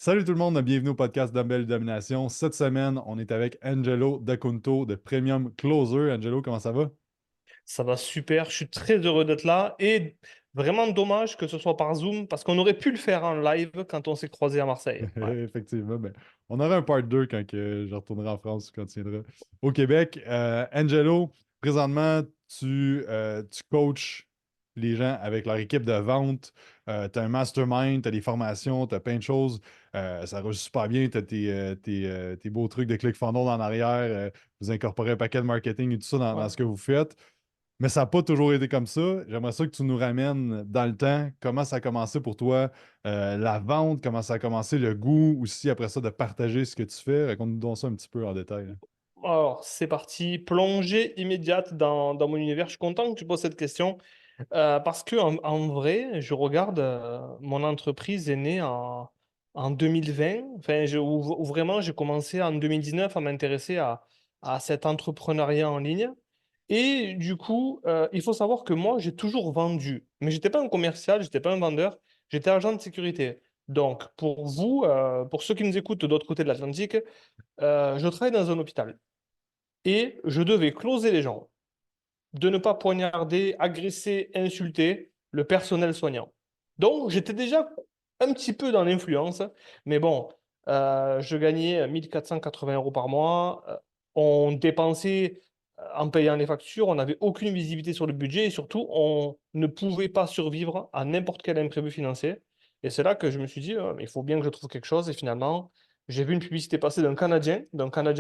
Salut tout le monde, bienvenue au podcast Dumbbell Domination. Cette semaine, on est avec Angelo D'Acunto de Premium Closer. Angelo, comment ça va? Ça va super, je suis très heureux d'être là et vraiment dommage que ce soit par Zoom parce qu'on aurait pu le faire en live quand on s'est croisés à Marseille. Ouais. Effectivement, ben, on aura un part 2 quand je retournerai en France ou quand tu viendras au Québec. Angelo, présentement, tu coaches les gens avec leur équipe de vente. Tu as un mastermind, tu as des formations, tu as plein de choses. Ça roule super bien. Tu as tes beaux trucs de ClickFunnels en arrière. Vous incorporez un paquet de marketing et tout ça dans Ouais. ce que vous faites. Mais ça n'a pas toujours été comme ça. J'aimerais ça que tu nous ramènes dans le temps. Comment ça a commencé pour toi, la vente, comment ça a commencé, le goût aussi, après ça, de partager ce que tu fais. Raconte-nous donc ça un petit peu en détail, là. Alors, c'est parti, plongée immédiate dans mon univers. Je suis content que tu poses cette question parce que en vrai, je regarde, mon entreprise est née en 2020, enfin, où vraiment j'ai commencé en 2019 à m'intéresser à cet entrepreneuriat en ligne. Et du coup, il faut savoir que moi, j'ai toujours vendu. Mais j'étais pas un commercial, j'étais pas un vendeur, j'étais agent de sécurité. Donc, pour vous, pour ceux qui nous écoutent de l'autre côté de l'Atlantique, je travaille dans un hôpital. Et je devais closer les gens, de ne pas poignarder, agresser, insulter le personnel soignant. Donc, j'étais déjà un petit peu dans l'influence. Mais bon, je gagnais 1 480 € par mois. On dépensait en payant les factures, on n'avait aucune visibilité sur le budget et surtout, on ne pouvait pas survivre à n'importe quel imprévu financier. Et c'est là que je me suis dit, il faut bien que je trouve quelque chose. Et finalement, j'ai vu une publicité passer d'un Canadien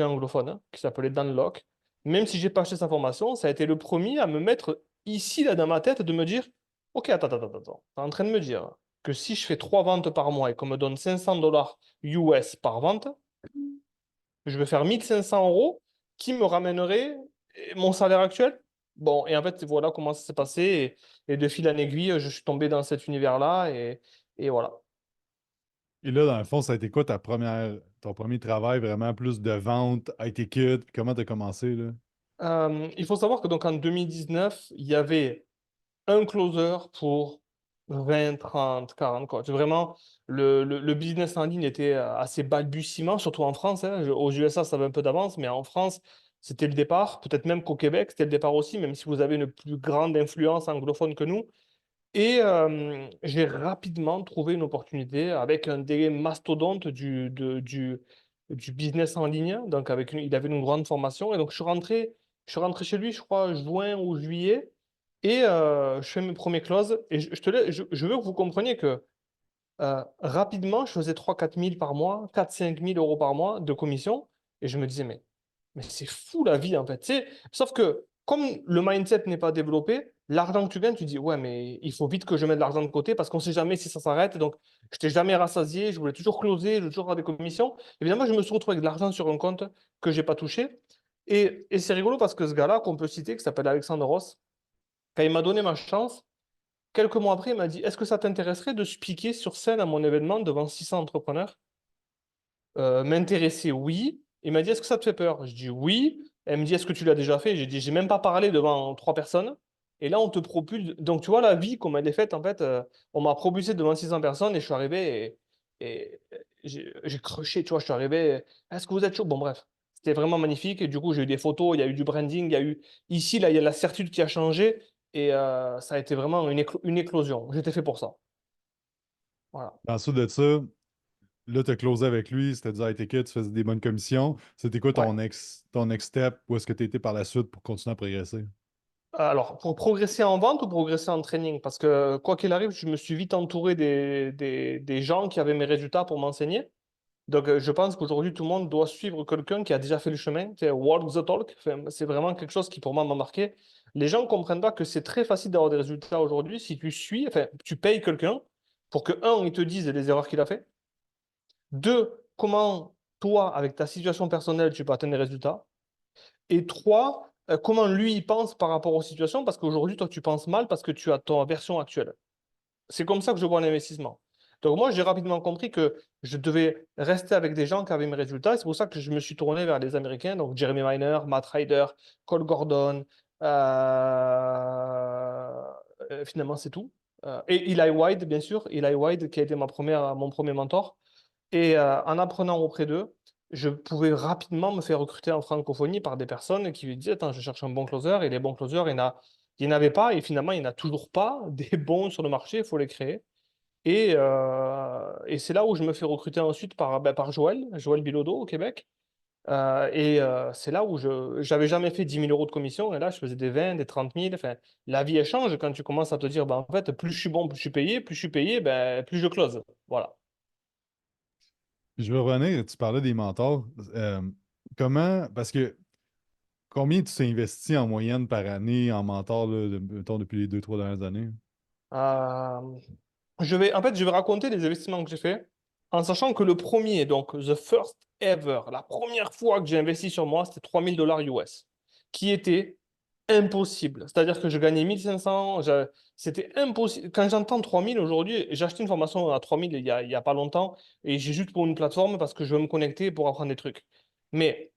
anglophone qui s'appelait Dan Locke. Même si j'ai pas acheté sa formation, ça a été le premier à me mettre ici, là, dans ma tête, de me dire, OK, attends. T'es en train de me dire que si je fais 3 ventes par mois et qu'on me donne 500 $ US par vente, je vais faire 1 500 € qui me ramènerait mon salaire actuel. Bon, et en fait, voilà comment ça s'est passé. Et de fil en aiguille, je suis tombé dans cet univers-là. Et voilà. Et là, dans le fond, ça a été quoi ton premier travail, vraiment plus de vente, IT kit, puis comment tu as commencé, là? Il faut savoir que donc en 2019, il y avait un closer pour 20, 30, 40, quoi. C'est vraiment, le business en ligne était assez balbutiement, surtout en France, hein. Aux USA, ça avait un peu d'avance, mais en France, c'était le départ. Peut-être même qu'au Québec, c'était le départ aussi, même si vous avez une plus grande influence anglophone que nous. Et j'ai rapidement trouvé une opportunité avec un des mastodontes du business en ligne. Donc, il avait une grande formation. Et donc, je suis rentré chez lui, je crois, juin ou juillet. Et je fais mes premiers closes. Et je veux que vous compreniez que rapidement, je faisais 3 4 000 par mois, 4 5 000 € par mois de commission. Et je me disais, mais c'est fou la vie, en fait. Tu sais, sauf que comme le mindset n'est pas développé, l'argent que tu gagnes, tu dis, ouais, mais il faut vite que je mette de l'argent de côté parce qu'on ne sait jamais si ça s'arrête. Donc, je n'étais jamais rassasié, je voulais toujours closer, je voulais toujours avoir des commissions. Évidemment, je me suis retrouvé avec de l'argent sur un compte que je n'ai pas touché. Et c'est rigolo parce que ce gars-là, qu'on peut citer, qui s'appelle Alexandre Ross, quand il m'a donné ma chance, quelques mois après, il m'a dit, est-ce que ça t'intéresserait de speaker sur scène à mon événement devant 600 entrepreneurs? M'intéresser, oui. Il m'a dit, est-ce que ça te fait peur? Je dis oui. Elle me dit, est-ce que tu l'as déjà fait? J'ai dit, j'ai même pas parlé devant 3 personnes. Et là, on te propulse. Donc, tu vois, la vie qu'on m'a faite, en fait, on m'a propulsé devant 600 personnes et je suis arrivé et j'ai crushé, tu vois, je suis arrivé. Est-ce que vous êtes chaud? Bon, bref. C'était vraiment magnifique. Et du coup, j'ai eu des photos, il y a eu du branding, il y a eu. Ici, là, il y a la certitude qui a changé et ça a été vraiment une éclosion. J'étais fait pour ça. Voilà. Ensuite de ça, là, tu as closé avec lui, c'était du IT kit, tu faisais des bonnes commissions. C'était quoi Ouais. ton next step? Où est-ce que tu étais par la suite pour continuer à progresser? Alors, pour progresser en vente ou progresser en training? Parce que quoi qu'il arrive, je me suis vite entouré des gens qui avaient mes résultats pour m'enseigner. Donc, je pense qu'aujourd'hui, tout le monde doit suivre quelqu'un qui a déjà fait le chemin. C'est walk the talk. Enfin, c'est vraiment quelque chose qui, pour moi, m'a marqué. Les gens ne comprennent pas que c'est très facile d'avoir des résultats aujourd'hui si tu suis, enfin, tu payes quelqu'un pour que, un, il te dise les erreurs qu'il a fait. Deux, comment toi, avec ta situation personnelle, tu peux atteindre des résultats. Et trois, comment lui il pense par rapport aux situations, parce qu'aujourd'hui, toi, tu penses mal parce que tu as ta version actuelle. C'est comme ça que je vois l'investissement. Donc moi, j'ai rapidement compris que je devais rester avec des gens qui avaient mes résultats. C'est pour ça que je me suis tourné vers les Américains, donc Jeremy Miner, Matt Ryder, Cole Gordon. Finalement, c'est tout. Et Eli White, bien sûr. Eli White, qui a été mon premier mentor. Et en apprenant auprès d'eux, je pouvais rapidement me faire recruter en francophonie par des personnes qui me disaient, attends, je cherche un bon closer, et les bons closers, il n'y en avait pas, et finalement, il n'y en a toujours pas des bons sur le marché, il faut les créer. Et c'est là où je me fais recruter ensuite par Joël Bilodeau au Québec. C'est là où je n'avais jamais fait 10 000 € de commission, et là, je faisais des 20, des 30 000. Enfin, la vie, elle change quand tu commences à te dire, bah, en fait, plus je suis bon, plus je suis payé, plus je suis payé, ben, plus je close. Voilà. Je veux revenir, tu parlais des mentors. Euh, parce que combien tu t'es investi en moyenne par année en mentor, là, mettons, depuis les 2, 3 dernières années? Euh, en fait, je vais raconter les investissements que j'ai fait en sachant que le premier, donc the first ever, la première fois que j'ai investi sur moi, c'était 3 000 $ US, qui était impossible. C'est-à-dire que je gagnais 1 500, c'était impossible. Quand j'entends 3 000 aujourd'hui, j'ai acheté une formation à 3 000 il y a pas longtemps et j'ai juste pour une plateforme parce que je veux me connecter pour apprendre des trucs. Mais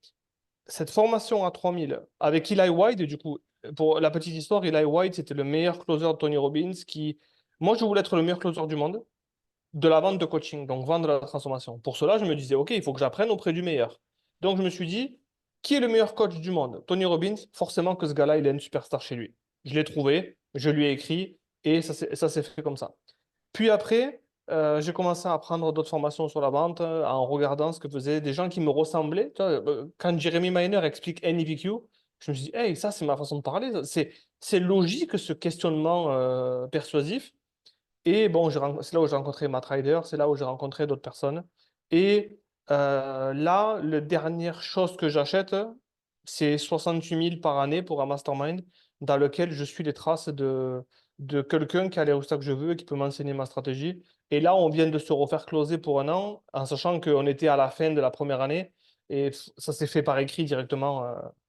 cette formation à 3 000 avec Eli White, du coup, pour la petite histoire, Eli White, c'était le meilleur closer de Tony Robbins qui, moi, je voulais être le meilleur closer du monde de la vente de coaching, donc vendre la transformation. Pour cela, je me disais, OK, il faut que j'apprenne auprès du meilleur. Donc, je me suis dit, qui est le meilleur coach du monde? Tony Robbins, forcément que ce gars-là, il est une superstar chez lui. Je l'ai trouvé, je lui ai écrit et ça s'est fait comme ça. Puis après, j'ai commencé à apprendre d'autres formations sur la vente en regardant ce que faisaient des gens qui me ressemblaient. Tu vois, quand Jeremy Miner explique NEPQ, je me suis dit, hey, ça, c'est ma façon de parler. C'est logique, ce questionnement persuasif. Et bon, c'est là où j'ai rencontré Matt Ryder, c'est là où j'ai rencontré d'autres personnes. Et là, la dernière chose que j'achète, c'est 68 000 par année pour un mastermind dans lequel je suis les traces de quelqu'un qui a les résultats que je veux et qui peut m'enseigner ma stratégie. Et là, on vient de se refaire closer pour un an, en sachant qu'on était à la fin de la première année. Et ça s'est fait par écrit directement.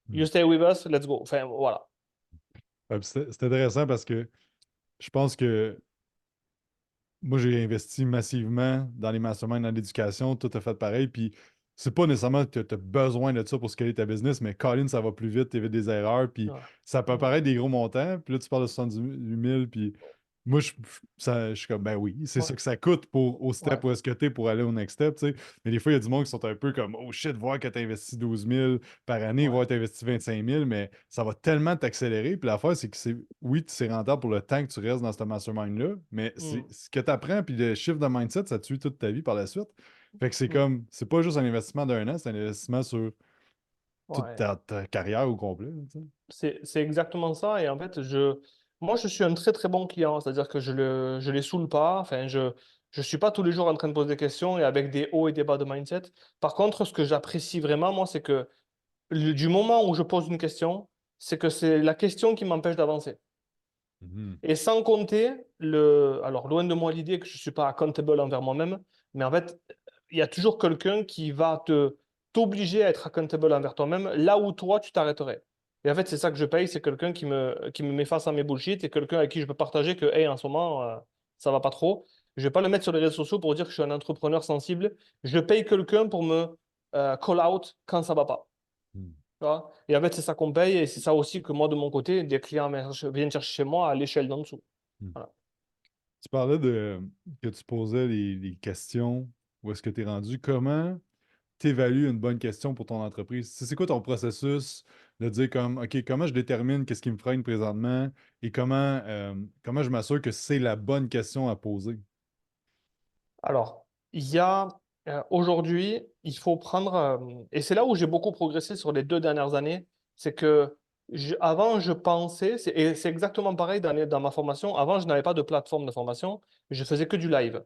Hmm. You stay with us, let's go. Enfin, voilà. Ouais, puis c'est intéressant parce que je pense que moi, j'ai investi massivement dans les masterminds, dans l'éducation, tout a fait pareil. Puis c'est pas nécessairement que tu as besoin de ça pour scaler ta business, mais Colin, ça va plus vite, tu évites des erreurs. Puis Ouais. ça peut Mm. paraître des gros montants. Puis là, tu parles de 78 000. Puis moi, je suis comme, ben oui, c'est Ouais. ça que ça coûte pour au Ouais. step où est-ce que tu es pour aller au next step, tu sais. Mais des fois, il y a du monde qui sont un peu comme, oh shit, voir que tu investi 12 000 par année, Ouais. voir que tu investi 25 000, mais ça va tellement t'accélérer. Puis l'affaire, c'est que oui, c'est rentable pour le temps que tu restes dans ce mastermind-là, mais c'est Mm. ce que tu apprends, puis le shift de mindset, ça te suit toute ta vie par la suite. Fait que c'est Mm. comme, c'est pas juste un investissement d'un an, c'est un investissement sur toute Ouais. ta carrière au complet, là, tu sais. C'est exactement ça. Et en fait, moi, je suis un très très bon client. C'est-à-dire que je les saoule pas. Enfin, je suis pas tous les jours en train de poser des questions et avec des hauts et des bas de mindset. Par contre, ce que j'apprécie vraiment, moi, c'est que du moment où je pose une question, c'est que c'est la question qui m'empêche d'avancer. Mhm. Et sans compter alors loin de moi l'idée que je ne suis pas accountable envers moi-même, mais en fait, il y a toujours quelqu'un qui va t'obliger à être accountable envers toi-même, là où toi, tu t'arrêterais. Et en fait, c'est ça que je paye, c'est quelqu'un qui me met face à mes bullshit et quelqu'un avec qui je peux partager que, hey, en ce moment, ça va pas trop. Je vais pas le mettre sur les réseaux sociaux pour dire que je suis un entrepreneur sensible. Je paye quelqu'un pour me call out quand ça va pas. Mhm. Tu vois. Et en fait, c'est ça qu'on paye et c'est ça aussi que moi, de mon côté, des clients viennent chercher chez moi à l'échelle d'en dessous. Mhm. Voilà. Tu parlais de que tu posais les questions, où est-ce que tu es rendu, comment tu évalues une bonne question pour ton entreprise? C'est quoi ton processus de dire comme, OK, comment je détermine qu'est-ce qui me freine présentement et comment je m'assure que c'est la bonne question à poser? Alors, il y a aujourd'hui, il faut prendre, et c'est là où j'ai beaucoup progressé sur les 2 dernières années, c'est que avant, je pensais, et c'est exactement pareil dans ma formation, avant, je n'avais pas de plateforme de formation, je faisais que du live.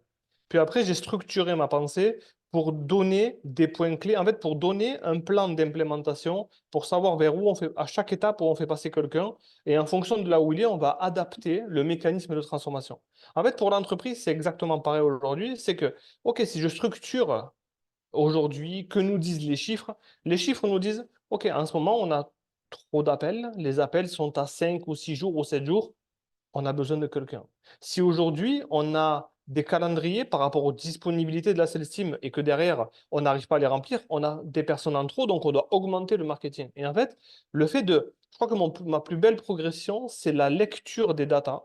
Puis après, j'ai structuré ma pensée pour donner des points clés, en fait, pour donner un plan d'implémentation, pour savoir vers où on fait, à chaque étape où on fait passer quelqu'un, et en fonction de là où il est, on va adapter le mécanisme de transformation. En fait, pour l'entreprise, c'est exactement pareil aujourd'hui. C'est que, OK, si je structure aujourd'hui, que nous disent les chiffres nous disent, OK, en ce moment, on a trop d'appels. Les appels sont à 5 ou 6 jours ou 7 jours. On a besoin de quelqu'un. Si aujourd'hui, on a des calendriers par rapport aux disponibilités de la sales team et que derrière, on n'arrive pas à les remplir, on a des personnes en trop, donc on doit augmenter le marketing. Et en fait, je crois que ma plus belle progression, c'est la lecture des datas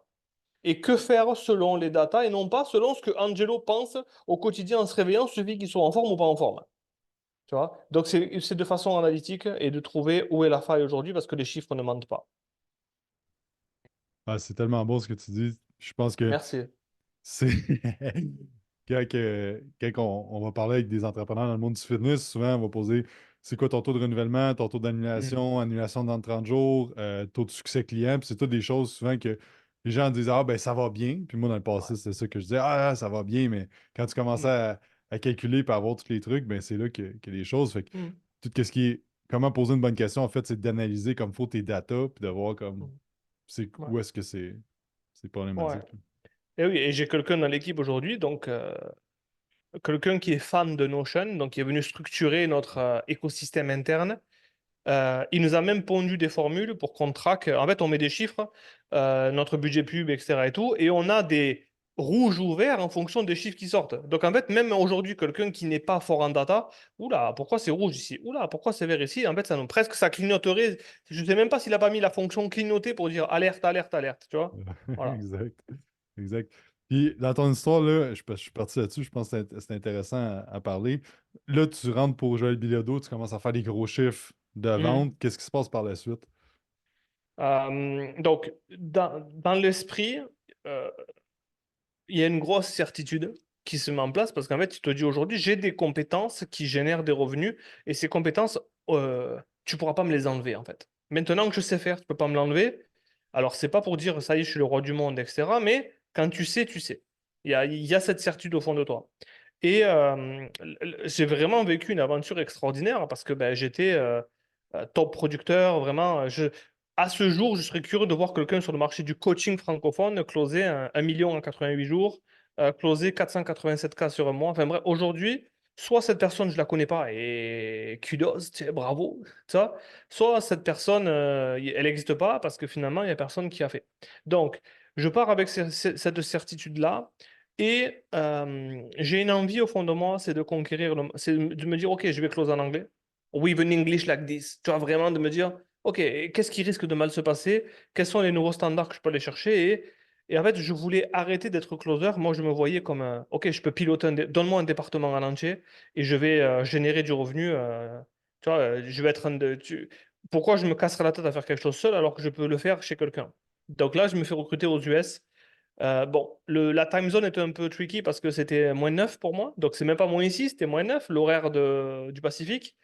et que faire selon les datas et non pas selon ce que Angelo pense au quotidien en se réveillant, suffit qu'il soit en forme ou pas en forme. Tu vois? Donc, c'est de façon analytique et de trouver où est la faille aujourd'hui parce que les chiffres ne mentent pas. Ah, c'est tellement bon ce que tu dis. Je pense que Merci. c'est quand on va parler avec des entrepreneurs dans le monde du fitness, souvent on va poser c'est quoi ton taux de renouvellement, ton taux Mm. d'annulation, annulation dans 30 jours, taux de succès client. Puis c'est toutes des choses souvent que les gens disent ah ben ça va bien. Puis moi dans le passé, Ouais. c'était ça que je disais ah ça va bien, mais quand tu commençais Mm. à calculer et à avoir tous les trucs, ben c'est là que les choses. Fait que Mm. tout ce qui est comment poser une bonne question, en fait, c'est d'analyser comme faut tes datas puis de voir comme Mm. c'est Ouais. où est-ce que c'est Ouais. problématique. Et oui, et j'ai quelqu'un dans l'équipe aujourd'hui, donc quelqu'un qui est fan de Notion, donc qui est venu structurer notre écosystème interne. Il nous a même pondu des formules pour qu'on traque. En fait, on met des chiffres, notre budget pub, etc. et tout, et on a des rouges ou verts en fonction des chiffres qui sortent. Donc, en fait, même aujourd'hui, quelqu'un qui n'est pas fort en data, oula, pourquoi c'est rouge ici? Oula, pourquoi c'est vert ici? En fait, presque ça clignoterait. Je ne sais même pas s'il n'a pas mis la fonction clignoter pour dire alerte, alerte, alerte, tu vois? Voilà. Exact. Exact. Puis dans ton histoire, là, je suis parti là-dessus, je pense que c'est intéressant à parler. Là, tu rentres pour Joël Bilodeau, tu commences à faire des gros chiffres de Mhm. vente. Qu'est-ce qui se passe par la suite? Donc, dans l'esprit, euh, il y a une grosse certitude qui se met en place parce qu'en fait, tu te dis aujourd'hui, j'ai des compétences qui génèrent des revenus et ces compétences, tu pourras pas me les enlever en fait. Maintenant que je sais faire, tu peux pas me l'enlever. Alors, c'est pas pour dire ça y est, je suis le roi du monde, etc. Mais quand tu sais, tu sais. Il y a cette certitude au fond de toi. Et j'ai vraiment vécu une aventure extraordinaire parce que ben, j'étais top producteur, vraiment. À ce jour, je serais curieux de voir quelqu'un sur le marché du coaching francophone closer 1 million en 88 jours, closer 487 cas sur un mois. Enfin bref, aujourd'hui, soit cette personne, je la connais pas et kudos, tu sais, bravo, ça. Soit cette personne, elle n'existe pas parce que finalement, il n'y a personne qui a fait. Donc, je pars avec cette certitude-là. Et j'ai une envie au fond de moi, c'est de conquérir, c'est de me dire, OK, je vais close en anglais. Or even English like this. Tu vois, vraiment de me dire, OK, qu'est-ce qui risque de mal se passer? Quels sont les nouveaux standards que je peux aller chercher? Et en fait, je voulais arrêter d'être closer. Moi, je me voyais comme, OK, je peux piloter, donne-moi un département en entier et je vais générer du revenu. Tu vois, je vais être pourquoi je me casserais la tête à faire quelque chose seul alors que je peux le faire chez quelqu'un? Donc là, je me fais recruter aux US. Bon, la time zone était un peu tricky parce que c'était -9 pour moi. Donc, c'est même pas -6, c'était -9, l'horaire du Pacifique.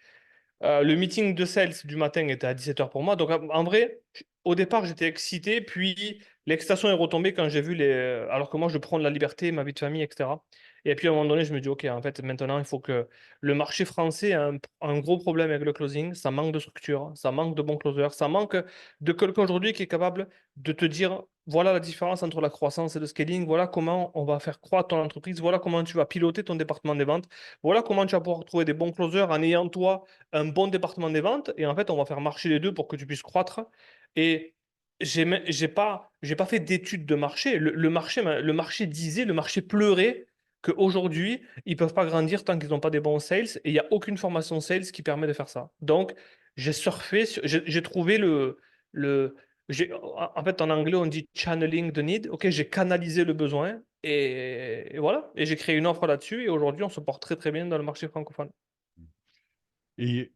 Le meeting de sales du matin était à 17 heures pour moi. Donc, en vrai, au départ, j'étais excité. Puis, l'excitation est retombée quand j'ai vu alors que moi, je prends de la liberté, ma vie de famille, etc. Et puis, à un moment donné, je me dis, OK, en fait, maintenant, il faut que le marché français a un gros problème avec le closing. Ça manque de structure, ça manque de bons closers, ça manque de quelqu'un aujourd'hui qui est capable de te dire, voilà la différence entre la croissance et le scaling, voilà comment on va faire croître ton entreprise, voilà comment tu vas piloter ton département des ventes, voilà comment tu vas pouvoir trouver des bons closers en ayant toi un bon département des ventes et en fait, on va faire marcher les deux pour que tu puisses croître. Et j'ai pas fait d'études de marché. Le marché disait, le marché pleurait qu'aujourd'hui, ils ne peuvent pas grandir tant qu'ils n'ont pas des bons sales et il n'y a aucune formation sales qui permet de faire ça. Donc, j'ai surfé, j'ai trouvé le en fait, en anglais, on dit channeling the need. Ok, j'ai canalisé le besoin et voilà. Et j'ai créé une offre là-dessus et aujourd'hui, on se porte très très bien dans le marché francophone. Et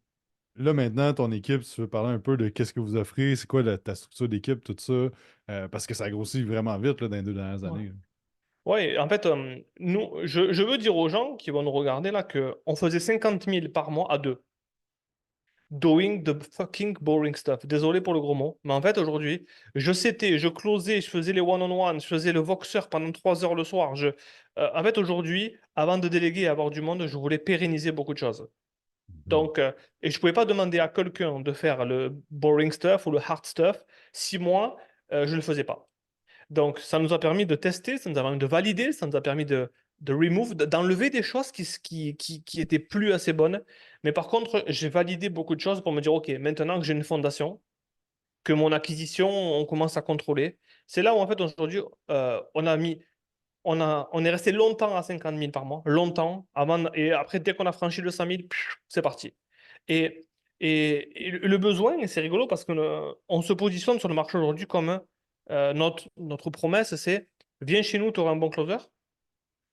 là, maintenant, ton équipe, tu veux parler un peu de qu'est-ce que vous offrez, c'est quoi ta structure d'équipe, tout ça, parce que ça grossit vraiment vite là, dans les 2 dernières Ouais. années. Ouais, en fait, nous, je veux dire aux gens qui vont nous regarder là qu'on faisait 50 000 par mois à deux. Doing the fucking boring stuff. Désolé pour le gros mot. Mais en fait, aujourd'hui, je closais, je faisais les one-on-one, je faisais le Voxer pendant 3 heures le soir. En fait, aujourd'hui, avant de déléguer et avoir du monde, je voulais pérenniser beaucoup de choses. Mhm. Donc, et je ne pouvais pas demander à quelqu'un de faire le boring stuff ou le hard stuff si moi, je ne le faisais pas. Donc, ça nous a permis de tester, ça nous a permis de valider, ça nous a permis de remove, d'enlever des choses qui étaient plus assez bonnes. Mais par contre, j'ai validé beaucoup de choses pour me dire, OK, maintenant que j'ai une fondation, que mon acquisition, on commence à contrôler, c'est là où, en fait, aujourd'hui, on est resté longtemps à 50 000 par mois, longtemps, et après, dès qu'on a franchi le 100 000, c'est parti. Et, et le besoin, et c'est rigolo parce qu'on se positionne sur le marché aujourd'hui comme notre promesse, c'est viens chez nous, tu auras un bon closer.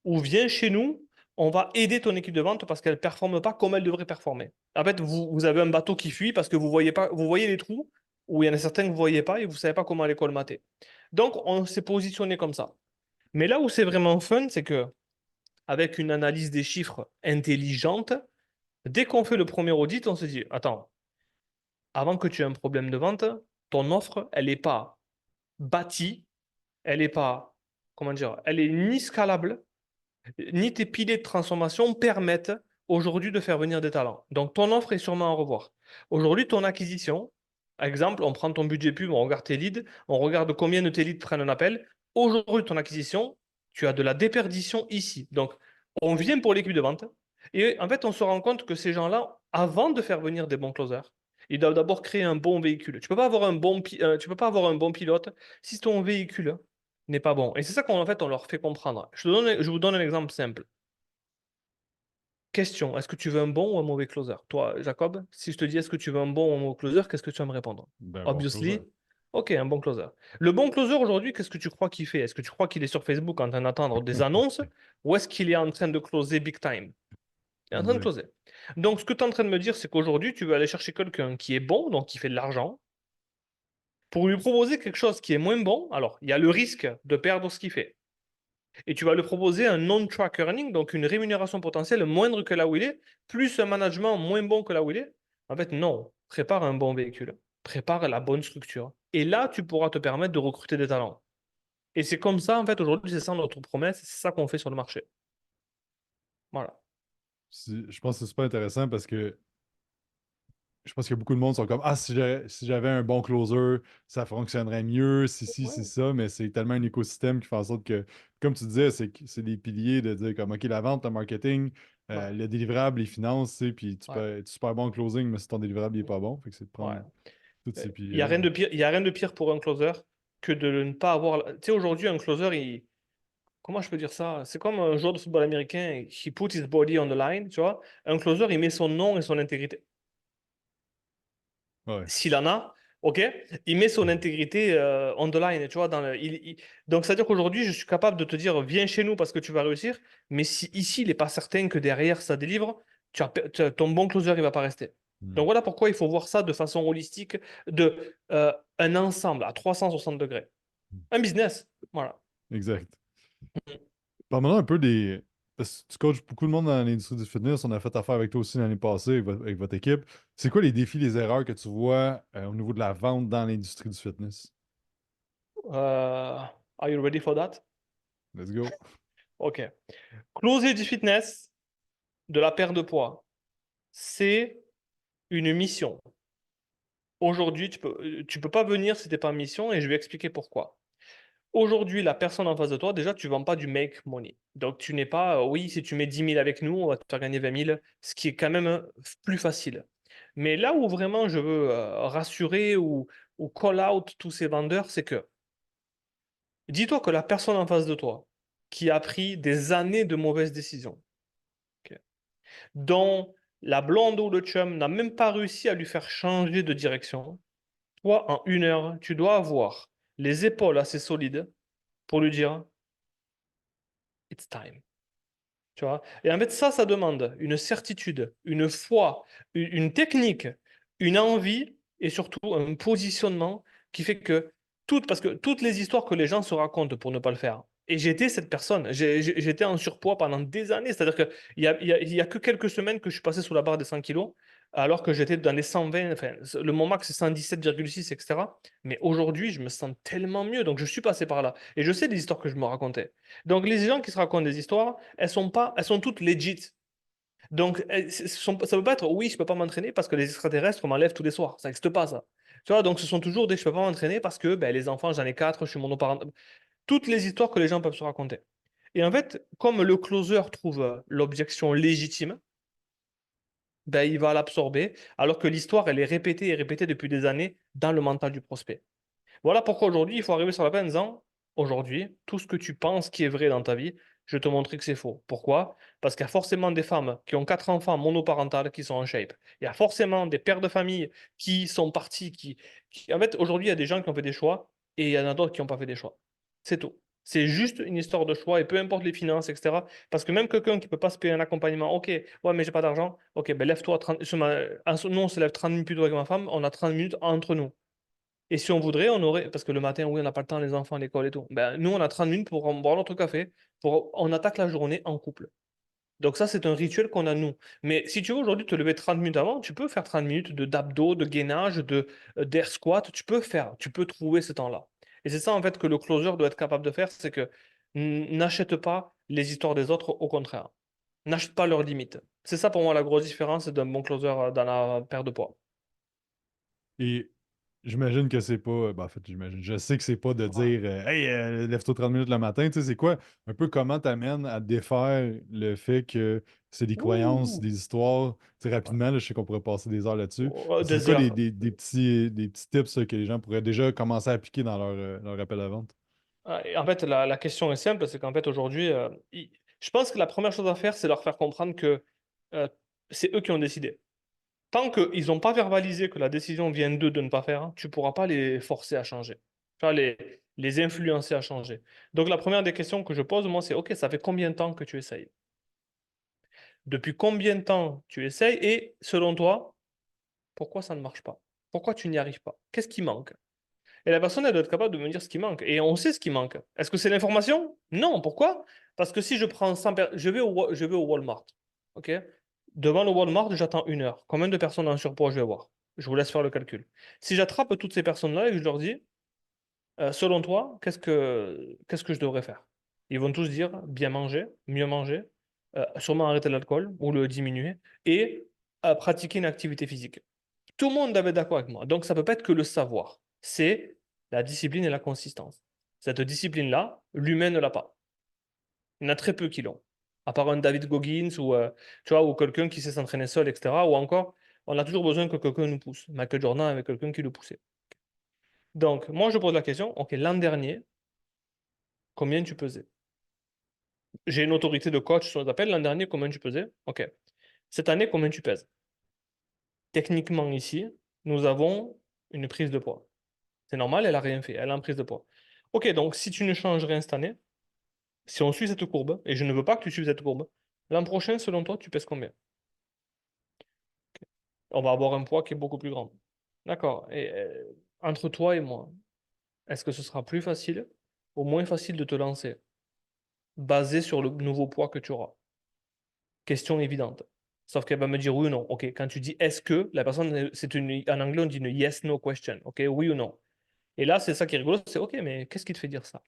Ou viens chez nous, on va aider ton équipe de vente parce qu'elle ne performe pas comme elle devrait performer. En fait, vous avez un bateau qui fuit parce que vous voyez pas, vous voyez les trous où il y en a certains que vous ne voyez pas et vous ne savez pas comment les colmater. Donc, on s'est positionné comme ça. Mais là où c'est vraiment fun, c'est que avec une analyse des chiffres intelligente, dès qu'on fait le premier audit, on se dit, attends, avant que tu aies un problème de vente, ton offre, elle n'est pas bâtie, elle n'est pas, comment dire, elle est ni scalable, ni tes piliers de transformation permettent aujourd'hui de faire venir des talents. Donc, ton offre est sûrement à revoir. Aujourd'hui, ton acquisition, exemple, on prend ton budget pub, on regarde tes leads, on regarde combien de tes leads prennent un appel. Aujourd'hui, ton acquisition, tu as de la déperdition ici. Donc, on vient pour l'équipe de vente et en fait, on se rend compte que ces gens-là, avant de faire venir des bons closers, ils doivent d'abord créer un bon véhicule. Tu peux pas avoir tu peux pas avoir un bon pilote si ton véhicule n'est pas bon. Et c'est ça qu'en fait, on leur fait comprendre. Je vous donne un exemple simple. Question, est-ce que tu veux un bon ou un mauvais closer? Toi, Jacob, si je te dis est-ce que tu veux un bon ou un mauvais closer, qu'est-ce que tu vas me répondre? Ben, bon closer. Obviously, ok, un bon closer. Le bon closer aujourd'hui, qu'est-ce que tu crois qu'il fait? Est-ce que tu crois qu'il est sur Facebook en train d'attendre des annonces ou est-ce qu'il est en train de closer big time? Il est en train de Exact. closer. Donc, ce que tu es en train de me dire, c'est qu'aujourd'hui, tu veux aller chercher quelqu'un qui est bon, donc qui fait de l'argent, pour lui proposer quelque chose qui est moins bon. Alors, il y a le risque de perdre ce qu'il fait. Et tu vas lui proposer un non-track earning, donc une rémunération potentielle moindre que là où il est, plus un management moins bon que là où il est. En fait, non. Prépare un bon véhicule. Prépare la bonne structure. Et là, tu pourras te permettre de recruter des talents. Et c'est comme ça, en fait, aujourd'hui, c'est ça notre promesse, c'est ça qu'on fait sur le marché. Voilà. Je pense que c'est super intéressant parce que je pense que beaucoup de monde sont comme ah, si j'avais un bon closer, ça fonctionnerait mieux, si, c'est Ouais, ça, mais c'est tellement un écosystème qui fait en sorte que, comme tu disais, c'est des piliers de dire comme OK, la vente, le marketing, ouais, le délivrable, les finances, tu sais, puis tu peux ouais, être super bon en closing, mais si ton délivrable n'est pas bon, fait que c'est de ouais. prendre tous ces Il n'y a piliers-là. rien de pire, il y a rien de pire pour un closer que de ne pas avoir. Tu sais, aujourd'hui, un closer, comment je peux dire ça? C'est comme un joueur de football américain, he put his body on the line, tu vois. Un closer, il met son nom et son intégrité. Ouais. S'il en a, ok, il met son intégrité on the line, tu vois. Donc, c'est-à-dire qu'aujourd'hui, je suis capable de te dire, viens chez nous parce que tu vas réussir, mais si ici, il n'est pas certain que derrière, ça délivre, ton bon closer, il va pas rester. Hmm. Donc, voilà pourquoi il faut voir ça de façon holistique, un ensemble à 360 degrés. Un business, voilà. Exact. Parle-moi un peu des. Parce que tu coaches beaucoup de monde dans l'industrie du fitness. On a fait affaire avec toi aussi l'année passée avec votre équipe. C'est quoi les défis, les erreurs que tu vois au niveau de la vente dans l'industrie du fitness? Are you ready for that? Let's go. Ok. Closer du fitness, de la perte de poids, c'est une mission. Aujourd'hui, tu peux pas venir si tu n'es pas en mission et je vais expliquer pourquoi. Aujourd'hui, la personne en face de toi, déjà, tu ne vends pas du make money. Donc, tu n'es pas, oui, si tu mets 10 000 avec nous, on va te faire gagner 20 000, ce qui est quand même plus facile. Mais là où vraiment je veux rassurer ou call out tous ces vendeurs, c'est que dis-toi que la personne en face de toi, qui a pris des années de mauvaises décisions, ok, dont la blonde ou le chum n'a même pas réussi à lui faire changer de direction, toi, en 1 heure, tu dois avoir les épaules assez solides pour lui dire It's time. Tu vois? Et en fait, ça demande une certitude, une foi, une technique, une envie et surtout un positionnement qui fait que parce que toutes les histoires que les gens se racontent pour ne pas le faire. Et j'étais cette personne. J'étais en surpoids pendant des années. C'est-à-dire qu'il y a que quelques semaines que je suis passé sous la barre des 100 kilos, alors que j'étais dans les 120. Enfin, le mon max, c'est 117,6, etc. Mais aujourd'hui, je me sens tellement mieux. Donc, je suis passé par là. Et je sais des histoires que je me racontais. Donc, les gens qui se racontent des histoires, elles sont toutes legit. Donc, ça peut pas être oui, je peux pas m'entraîner parce que les extraterrestres m'enlèvent tous les soirs. Ça n'existe pas, ça. Tu vois, donc ce sont toujours des je peux pas m'entraîner parce que ben, les enfants, j'en ai quatre, je suis monoparental. Toutes les histoires que les gens peuvent se raconter. Et en fait, comme le closer trouve l'objection légitime, ben, il va l'absorber, alors que l'histoire, elle est répétée et répétée depuis des années dans le mental du prospect. Voilà pourquoi aujourd'hui, il faut arriver sur la peine en disant, aujourd'hui, tout ce que tu penses qui est vrai dans ta vie, je vais te montrer que c'est faux. Pourquoi? Parce qu'il y a forcément des femmes qui ont 4 enfants monoparentales qui sont en shape. Il y a forcément des pères de famille qui sont partis, En fait, aujourd'hui, il y a des gens qui ont fait des choix et il y en a d'autres qui n'ont pas fait des choix. C'est tout. C'est juste une histoire de choix et peu importe les finances, etc. Parce que même quelqu'un qui ne peut pas se payer un accompagnement, ok, ouais, mais j'ai pas d'argent, ok, ben lève-toi, nous on se lève 30 minutes plus tôt avec ma femme, on a 30 minutes entre nous. Et si on voudrait, on aurait, parce que le matin, oui, on n'a pas le temps, les enfants, l'école et tout. Ben, nous, on a 30 minutes pour boire notre café, on attaque la journée en couple. Donc ça, c'est un rituel qu'on a nous. Mais si tu veux aujourd'hui te lever 30 minutes avant, tu peux faire 30 minutes d'abdos, de gainage, d'air squat, tu peux trouver ce temps-là. Et c'est ça en fait que le closer doit être capable de faire, c'est que n'achète pas les histoires des autres, au contraire. N'achète pas leurs limites. C'est ça pour moi la grosse différence d'un bon closer dans la perte de poids. Et j'imagine que c'est pas. Ben, en fait, j'imagine. Je sais que c'est pas de Ouais. dire Hey, lève-toi 30 minutes le matin. Tu sais, c'est quoi? Un peu comment t'amènes à défaire le fait que c'est des croyances, Ouh! des histoires. Tu sais, Ouais. rapidement, là, je sais qu'on pourrait passer des heures là-dessus. Oh, C'est des quoi heures. des petits tips que les gens pourraient déjà commencer à appliquer dans leur appel à vente? Et en fait, la question est simple, c'est qu'en fait, aujourd'hui, je pense que la première chose à faire, c'est leur faire comprendre que euh, c'est eux qui ont décidé. Tant qu'ils n'ont pas verbalisé que la décision vient d'eux de ne pas faire, tu ne pourras pas les forcer à changer. Tu vois, les influencer à changer. Donc, la première des questions que je pose, moi, c'est, OK, ça fait combien de temps que tu essayes? Depuis combien de temps tu essayes? Et selon toi, pourquoi ça ne marche pas? Pourquoi tu n'y arrives pas? Qu'est-ce qui manque? Et la personne, elle doit être capable de me dire ce qui manque. Et on sait ce qui manque. Est-ce que c'est l'information? Non. Pourquoi? Parce que si je prends 100 je vais au Walmart. OK? Devant le Walmart, j'attends 1 heure. Combien de personnes en surpoids je vais voir? Je vous laisse faire le calcul. Si j'attrape toutes ces personnes-là et que je leur dis, selon toi, qu'est-ce que je devrais faire? Ils vont tous dire bien manger, mieux manger, sûrement arrêter l'alcool ou le diminuer et pratiquer une activité physique. Tout le monde avait d'accord avec moi. Donc, ça ne peut pas être que le savoir. C'est la discipline et la consistance. Cette discipline-là, l'humain ne l'a pas. Il y en a très peu qui l'ont. À part un David Goggins ou, tu vois, ou quelqu'un qui sait s'entraîner seul, etc. Ou encore, on a toujours besoin que quelqu'un nous pousse. Michael Jordan avait quelqu'un qui le poussait. Donc, moi, je pose la question, OK, l'an dernier, combien tu pesais? J'ai une autorité de coach sur les appels. L'an dernier, combien tu pesais? OK. Cette année, combien tu pèses? Techniquement, ici, nous avons une prise de poids. C'est normal, elle n'a rien fait, elle a une prise de poids. Ok, donc si tu ne changes rien cette année, si on suit cette courbe, et je ne veux pas que tu suives cette courbe, l'an prochain, selon toi, tu pèses combien? On va avoir un poids qui est beaucoup plus grand. D'accord. Et entre toi et moi, est-ce que ce sera plus facile ou moins facile de te lancer, basé sur le nouveau poids que tu auras? Question évidente. Sauf qu'elle va me dire oui ou non. Ok, quand tu dis est-ce que, la personne, en anglais, on dit une yes-no question. Ok, oui ou non. Et là, c'est ça qui est rigolo, c'est ok, mais qu'est-ce qui te fait dire ça?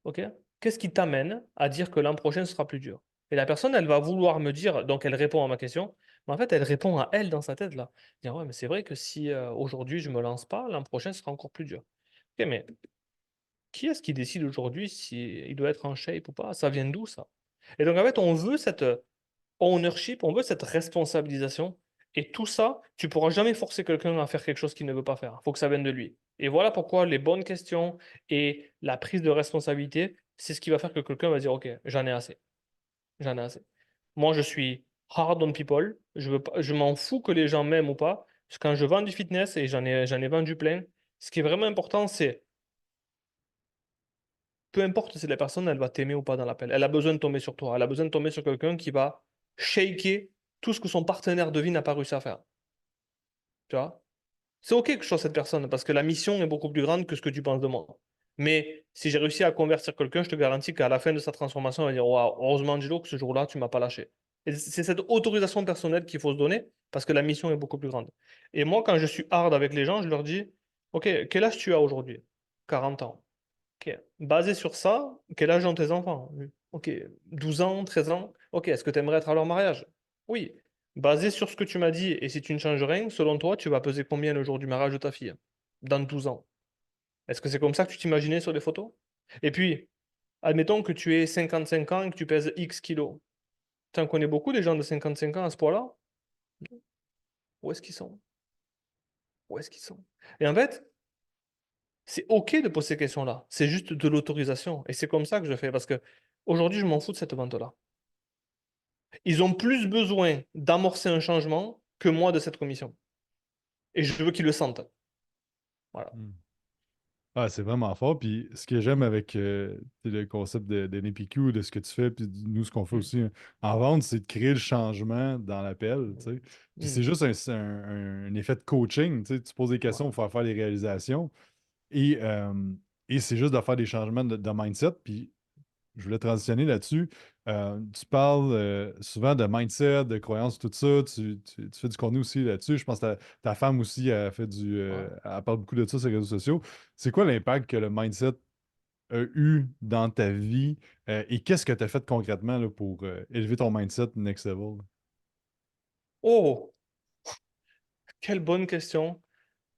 Ok? Qu'est-ce qui t'amène à dire que l'an prochain sera plus dur? Et la personne, elle va vouloir me dire, donc elle répond à ma question, mais en fait, elle répond à elle dans sa tête là. Dire, ouais, mais c'est vrai que si aujourd'hui je me lance pas, l'an prochain sera encore plus dur. Ok, mais qui est-ce qui décide aujourd'hui si il doit être en shape ou pas? Ça vient d'où ça? Et donc en fait, on veut cette ownership, on veut cette responsabilisation. Et tout ça, tu pourras jamais forcer quelqu'un à faire quelque chose qu'il ne veut pas faire. Il faut que ça vienne de lui. Et voilà pourquoi les bonnes questions et la prise de responsabilité, c'est ce qui va faire que quelqu'un va dire, OK, j'en ai assez. J'en ai assez. Moi, je suis hard on people. Je veux pas, je m'en fous que les gens m'aiment ou pas. Quand je vends du fitness, et j'en ai vendu plein, ce qui est vraiment important, c'est peu importe si la personne, elle va t'aimer ou pas dans l'appel. Elle a besoin de tomber sur toi. Elle a besoin de tomber sur quelqu'un qui va shaker tout ce que son partenaire de vie n'a pas réussi à faire. Tu vois? C'est OK que je sois cette personne parce que la mission est beaucoup plus grande que ce que tu penses de moi. Mais si j'ai réussi à convertir quelqu'un, je te garantis qu'à la fin de sa transformation, il va dire waouh, heureusement, Angelo, que ce jour-là, tu m'as pas lâché. Et c'est cette autorisation personnelle qu'il faut se donner parce que la mission est beaucoup plus grande. Et moi, quand je suis hard avec les gens, je leur dis OK, quel âge tu as aujourd'hui? 40 ans. Ok. Basé sur ça, quel âge ont tes enfants? Ok. 12 ans, 13 ans? Ok. Est-ce que tu aimerais être à leur mariage? Oui. Basé sur ce que tu m'as dit, et si tu ne changes rien, selon toi, tu vas peser combien le jour du mariage de ta fille? Dans 12 ans. Est-ce que c'est comme ça que tu t'imaginais sur les photos? Et puis, admettons que tu aies 55 ans et que tu pèses X kilos. Tu en connais beaucoup des gens de 55 ans à ce point-là? Où est-ce qu'ils sont? Où est-ce qu'ils sont? Et en fait, c'est OK de poser ces questions-là. C'est juste de l'autorisation. Et c'est comme ça que je fais. Parce que aujourd'hui, je m'en fous de cette vente-là. Ils ont plus besoin d'amorcer un changement que moi de cette commission. Et je veux qu'ils le sentent. Voilà. Hmm. Ah, c'est vraiment fort. Puis ce que j'aime avec le concept de NPQ, de ce que tu fais, puis nous, ce qu'on fait Mm. aussi en vente, c'est de créer le changement dans l'appel, tu sais. Puis c'est Mm. juste un effet de coaching, tu sais. Tu poses des questions Ouais. pour faire les réalisations. Et, euh, et c'est juste de faire des changements de mindset. Puis je voulais transitionner là-dessus. Tu parles souvent de mindset, de croyances, tout ça. Tu fais du contenu aussi là-dessus. Je pense que ta femme aussi a fait Ouais. elle parle beaucoup de ça sur les réseaux sociaux. C'est quoi l'impact que le mindset a eu dans ta vie et qu'est-ce que tu as fait concrètement là, pour élever ton mindset next level? Oh, quelle bonne question.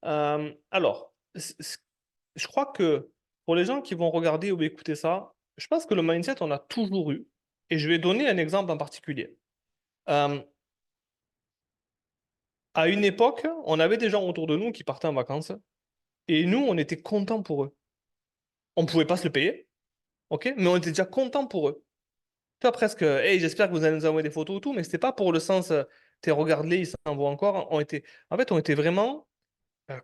Alors, je crois que pour les gens qui vont regarder ou écouter ça, je pense que le mindset, on a toujours eu. Et je vais donner un exemple en particulier. Euh, à une époque, on avait des gens autour de nous qui partaient en vacances et nous, on était contents pour eux. On ne pouvait pas se le payer, ok? Mais on était déjà contents pour eux. Tu vois, presque, hey, j'espère que vous allez nous envoyer des photos ou tout, mais c'était pas pour le sens, t'es regarde-les, ils s'envoient encore. En fait, on était vraiment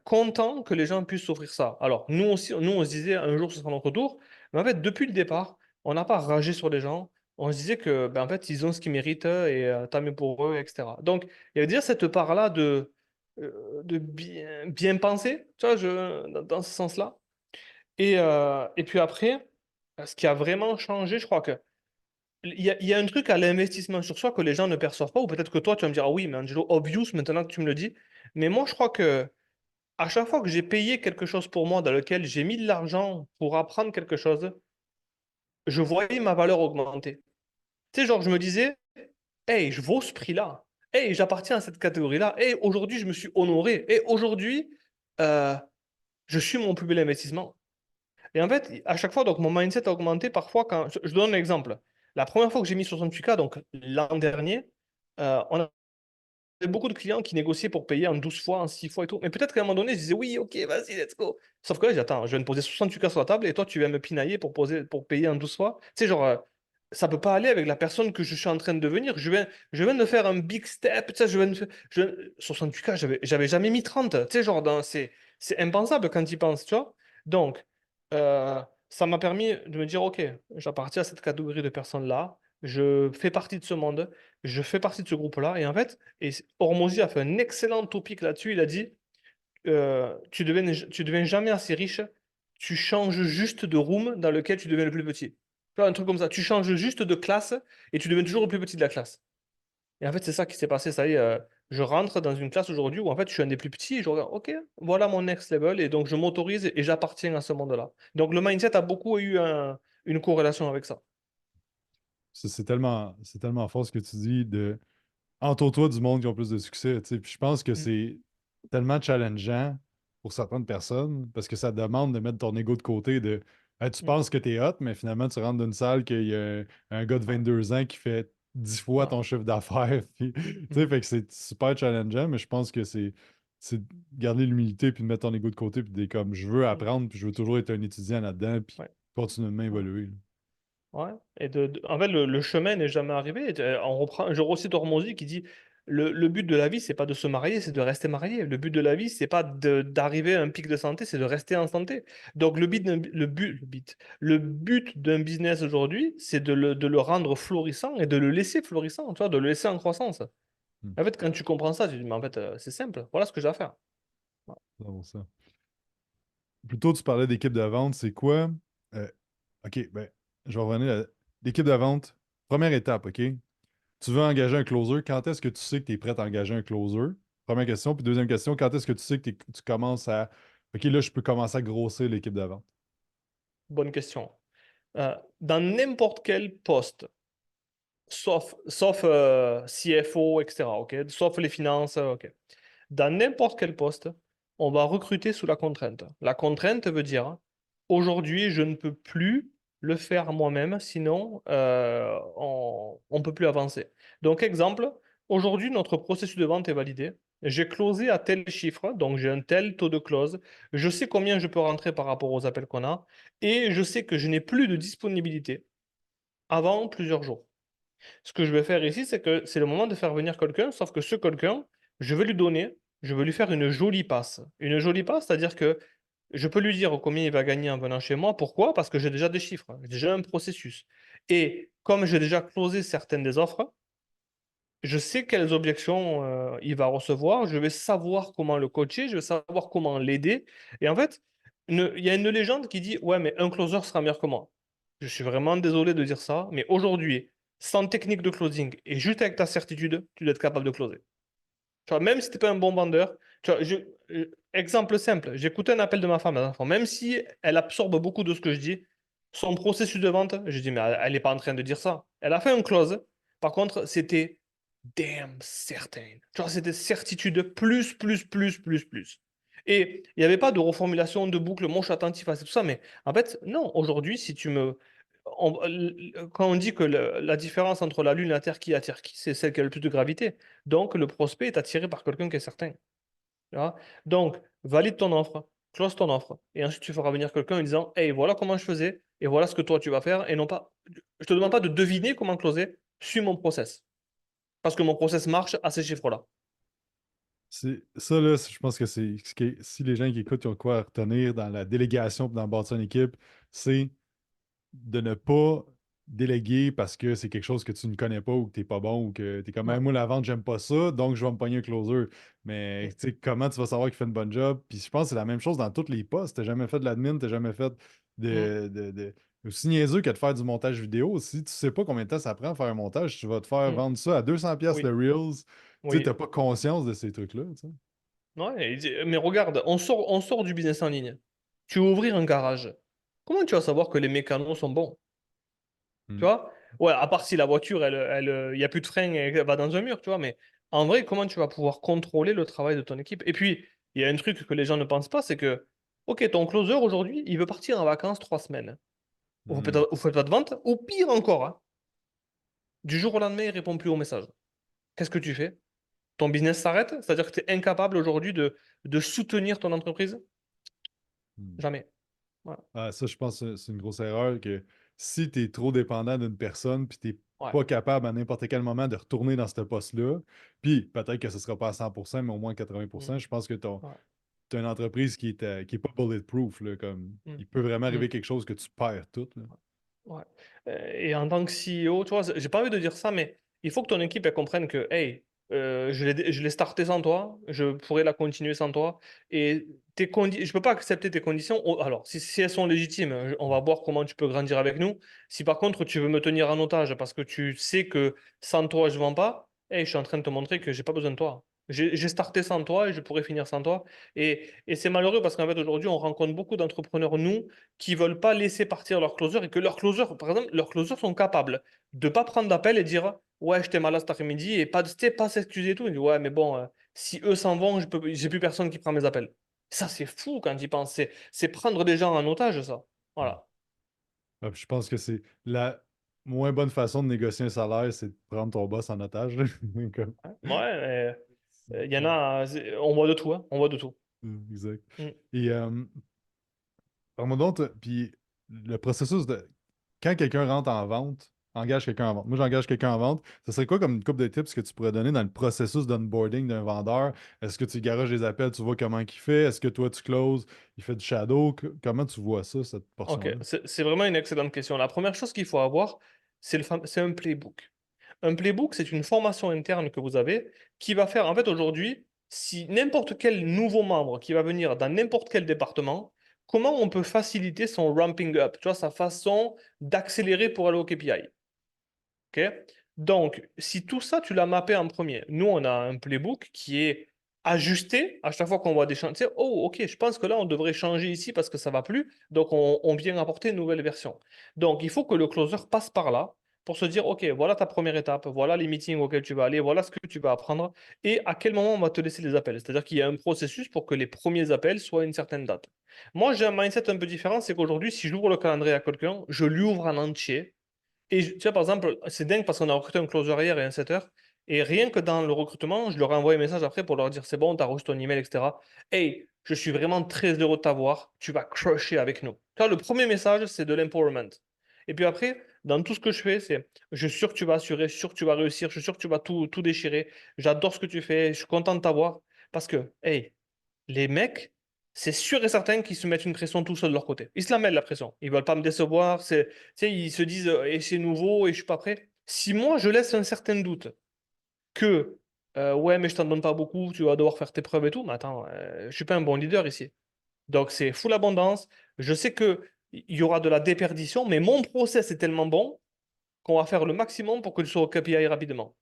content que les gens puissent s'offrir ça. Alors, nous aussi, nous, on se disait un jour ce sera notre tour, mais en fait, depuis le départ, on n'a pas ragé sur les gens. On se disait que, ben, en fait, ils ont ce qu'ils méritent et tant mieux pour eux, etc. Donc, il y avait déjà cette part-là de bien penser, tu vois, dans ce sens-là. Et puis après, ce qui a vraiment changé, je crois que il y a un truc à l'investissement sur soi que les gens ne perçoivent pas, ou peut-être que toi, tu vas me dire, ah oui, mais Angelo, obvious, maintenant que tu me le dis. Mais moi, je crois que à chaque fois que j'ai payé quelque chose pour moi, dans lequel j'ai mis de l'argent pour apprendre quelque chose, je voyais ma valeur augmenter. Tu sais, genre, je me disais, hey, je vaux ce prix-là. Hey, j'appartiens à cette catégorie-là. Hey, aujourd'hui, je me suis honoré. Et aujourd'hui, euh, je suis mon plus bel investissement. Et en fait, à chaque fois, donc, mon mindset a augmenté parfois quand. Je donne un exemple. La première fois que j'ai mis 68K, donc l'an dernier, on avait beaucoup de clients qui négociaient pour payer en 12 fois, en 6 fois et tout. Mais peut-être qu'à un moment donné, je disais oui, ok, vas-y, let's go. Sauf que là, j'attends, je viens de poser 68K sur la table et toi, tu viens me pinailler pour payer en 12 fois. Tu sais, genre, ça peut pas aller avec la personne que je suis en train de devenir. Je viens de faire un big step. Tu sais, 68K, j'avais jamais mis 30. Tu sais, genre, c'est impensable quand tu y penses, tu vois. Donc, ça m'a permis de me dire, ok, j'appartiens à cette catégorie de personnes-là. Je fais partie de ce monde, je fais partie de ce groupe-là. Et en fait, Hormozy a fait un excellent topic là-dessus. Il a dit tu deviens jamais assez riche, tu changes juste de room dans lequel tu deviens le plus petit. Tu vois, un truc comme ça. Tu changes juste de classe et tu deviens toujours le plus petit de la classe. Et en fait, c'est ça qui s'est passé. Ça y est, je rentre dans une classe aujourd'hui où en fait, je suis un des plus petits et je regarde, ok, voilà mon next level. Et donc, je m'autorise et j'appartiens à ce monde-là. Donc, le mindset a beaucoup eu une corrélation avec ça. C'est tellement fort ce que tu dis de entoure-toi du monde qui ont plus de succès. Tu sais. Puis je pense que Mm, c'est tellement challengeant pour certaines personnes parce que ça demande de mettre ton ego de côté de tu mm, penses que t'es hot, mais finalement tu rentres dans une salle qu'il y a un gars de ouais, 22 ans qui fait 10 fois ouais, ton chiffre d'affaires. Puis, tu sais, mm, fait que c'est super challengeant, mais je pense que c'est de garder l'humilité puis de mettre ton ego de côté puis de dire comme je veux mm, apprendre puis je veux toujours être un étudiant là-dedans puis ouais, continuellement ouais. évoluer. Ouais. Et en fait, le chemin n'est jamais arrivé. On reprend, je recite Hormozy qui dit le but de la vie, c'est pas de se marier, c'est de rester marié. Le but de la vie, c'est pas d'arriver à un pic de santé, c'est de rester en santé. Donc, le but d'un business aujourd'hui, c'est de le rendre florissant et de le laisser florissant, tu vois, de le laisser en croissance. Hmm. En fait, quand tu comprends ça, tu te dis, mais en fait, c'est simple. Voilà ce que j'ai à faire. C'est bon, ça. Plutôt, tu parlais d'équipe de vente, c'est quoi? Euh, OK, ben, je vais revenir à l'équipe de vente. Première étape, OK? Tu veux engager un closer. Quand est-ce que tu sais que tu es prêt à engager un closer? Première question. Puis deuxième question, quand est-ce que tu sais que tu commences à. OK, là, je peux commencer à grossir l'équipe de vente. Bonne question. Dans n'importe quel poste, sauf CFO, etc., ok? Sauf les finances, ok. Dans n'importe quel poste, on va recruter sous la contrainte. La contrainte veut dire, aujourd'hui, je ne peux plus le faire moi-même, sinon on ne peut plus avancer. Donc, exemple, aujourd'hui, notre processus de vente est validé. J'ai closé à tel chiffre, donc j'ai un tel taux de close. Je sais combien je peux rentrer par rapport aux appels qu'on a, et je sais que je n'ai plus de disponibilité avant plusieurs jours. Ce que je vais faire ici, c'est que c'est le moment de faire venir quelqu'un, sauf que ce quelqu'un, je vais lui donner, je vais lui faire une jolie passe. Une jolie passe, c'est-à-dire que Je peux lui dire combien il va gagner en venant chez moi. Pourquoi? Parce que j'ai déjà des chiffres, j'ai déjà un processus. Et comme j'ai déjà closé certaines des offres, je sais quelles objections il va recevoir, je vais savoir comment le coacher, je vais savoir comment l'aider. Et en fait, il y a une légende qui dit, ouais, mais un closer sera meilleur que moi. Je suis vraiment désolé de dire ça, mais aujourd'hui, sans technique de closing et juste avec ta certitude, tu dois être capable de closer. Tu vois, même si tu n'es pas un bon vendeur, tu vois, exemple simple, j'écoutais un appel de ma femme, même si elle absorbe beaucoup de ce que je dis, son processus de vente, je dis, mais elle n'est pas en train de dire ça. Elle a fait un close, par contre, c'était damn certain. Tu vois, c'était certitude plus, plus, plus, plus, plus. Et il n'y avait pas de reformulation de boucle, moi je suis attentif à tout ça, mais en fait, non, aujourd'hui, si tu me. Quand on dit que la différence entre la Lune et la Terre, qui attire qui, c'est celle qui a le plus de gravité. Donc, le prospect est attiré par quelqu'un qui est certain. Tu vois. Donc, valide ton offre, close ton offre, et ensuite tu feras venir quelqu'un en disant, hey, voilà comment je faisais, et voilà ce que toi tu vas faire, et non pas. Je te demande pas de deviner comment closer, suis mon process. Parce que mon process marche à ces chiffres-là. Ça, là, je pense que c'est si les gens qui écoutent ils ont quoi à retenir dans la délégation et dans bâtir une équipe, c'est de ne pas déléguer parce que c'est quelque chose que tu ne connais pas ou que tu n'es pas bon ou que tu es comme, Ouais. hey, moi, la vente, j'aime pas ça, donc je vais me pogner un closer. Mais tu sais, comment tu vas savoir qu'il fait une bonne job? Puis je pense que c'est la même chose dans tous les postes. Tu n'as jamais fait de l'admin, tu n'as jamais fait Mm, de. Aussi niaiseux que de faire du montage vidéo. Si tu sais pas combien de temps ça prend à faire un montage, tu vas te faire mm. vendre ça à 200$ Oui, le Reels. Tu sais, tu n'as oui. pas conscience de ces trucs-là. Tu sais. Ouais, mais regarde, on sort du business en ligne. Tu veux ouvrir un garage. Comment tu vas savoir que les mécanos sont bons? Tu Hmm. vois? Ouais, à part si la voiture, il n'y a plus de frein et elle va dans un mur, tu vois. Mais en vrai, comment tu vas pouvoir contrôler le travail de ton équipe? Et puis, il y a un truc que les gens ne pensent pas, c'est que, OK, ton closer aujourd'hui, il veut partir en vacances 3 semaines. Hmm. Vous faites pas de vente, ou pire encore, hein, du jour au lendemain, il répond plus au message. Qu'est-ce que tu fais? Ton business s'arrête? C'est-à-dire que tu es incapable aujourd'hui de soutenir ton entreprise? Hmm. Jamais. Voilà. Ah, ça, je pense que c'est une grosse erreur que si tu es trop dépendant d'une personne puis tu n'es Ouais. pas capable à n'importe quel moment de retourner dans ce poste-là, puis peut-être que ce ne sera pas à 100%, mais au moins 80%, Mm. je pense que tu Ouais. as une entreprise qui est pas bulletproof. Là, comme, Mm. il peut vraiment Mm. arriver quelque chose que tu perds tout. Là. Ouais. Et en tant que CEO, tu vois, j'ai pas envie de dire ça, mais il faut que ton équipe elle comprenne que, hey, je l'ai starté sans toi, je pourrais la continuer sans toi, et je peux pas accepter tes conditions. Alors, si elles sont légitimes, on va voir comment tu peux grandir avec nous. Si par contre tu veux me tenir en otage parce que tu sais que sans toi je vends pas, hey, je suis en train de te montrer que j'ai pas besoin de toi. J'ai starté sans toi et je pourrais finir sans toi. Et c'est malheureux parce qu'en fait aujourd'hui on rencontre beaucoup d'entrepreneurs, nous, qui veulent pas laisser partir leur closer et que leurs closers, par exemple, leurs closers sont capables de pas prendre d'appel et dire ouais, j'étais malade cet après-midi et pas, pas s'excuser et tout. Ils disent ouais, mais bon, si eux s'en vont, j'ai plus personne qui prend mes appels. Ça, c'est fou quand ils pensent. C'est prendre des gens en otage, ça. Mm. Voilà. Ah, puis je pense que c'est la moins bonne façon de négocier un salaire, c'est de prendre ton boss en otage. Là. Comme- Ouais, il y en a, on voit de tout, hein. On voit de tout. Exact. Mm. Et parle-moi donc, puis le processus de quand quelqu'un rentre en vente, engage quelqu'un en vente. Moi, j'engage quelqu'un en vente. Ce serait quoi comme une couple de tips que tu pourrais donner dans le processus d'onboarding d'un vendeur? Est-ce que tu garages les appels, tu vois comment il fait? Est-ce que toi, tu closes, il fait du shadow? Comment tu vois ça, cette Ok, portion-là? c'est vraiment une excellente question. La première chose qu'il faut avoir, c'est un playbook. Un playbook, c'est une formation interne que vous avez qui va faire, en fait, aujourd'hui, si n'importe quel nouveau membre qui va venir dans n'importe quel département, comment on peut faciliter son ramping up, tu vois, sa façon d'accélérer pour aller au KPI. Ok. Donc, si tout ça, tu l'as mappé en premier, nous, on a un playbook qui est ajusté à chaque fois qu'on voit des changements. Tu sais, oh, ok, je pense que là, on devrait changer ici parce que ça va plus. Donc, on vient apporter une nouvelle version. Donc, il faut que le closer passe par là pour se dire, ok, voilà ta première étape, voilà les meetings auxquels tu vas aller, voilà ce que tu vas apprendre et à quel moment on va te laisser les appels. C'est-à-dire qu'il y a un processus pour que les premiers appels soient à une certaine date. Moi, j'ai un mindset un peu différent, c'est qu'aujourd'hui, si j'ouvre le calendrier à quelqu'un, je lui ouvre en entier et tu vois, par exemple, c'est dingue parce qu'on a recruté un closer hier et un setter. Et rien que dans le recrutement, je leur ai envoyé un message après pour leur dire c'est bon, t'as reçu ton email, etc. Hey, je suis vraiment très heureux de t'avoir. Tu vas crusher avec nous. Tu vois, le premier message, c'est de l'empowerment. Et puis après, dans tout ce que je fais, c'est je suis sûr que tu vas assurer, je suis sûr que tu vas réussir, je suis sûr que tu vas tout déchirer. J'adore ce que tu fais, je suis content de t'avoir. Parce que, hey, les mecs, c'est sûr et certain qu'ils se mettent une pression tout seuls de leur côté. Ils se la mettent la pression. Ils veulent pas me décevoir. Tu sais, ils se disent et c'est nouveau et je suis pas prêt. Si moi je laisse un certain doute que ouais mais je t'en donne pas beaucoup, tu vas devoir faire tes preuves et tout, mais attends, je suis pas un bon leader ici. Donc c'est full abondance. Je sais que il y aura de la déperdition, mais mon process est tellement bon qu'on va faire le maximum pour que tu sois au KPI rapidement.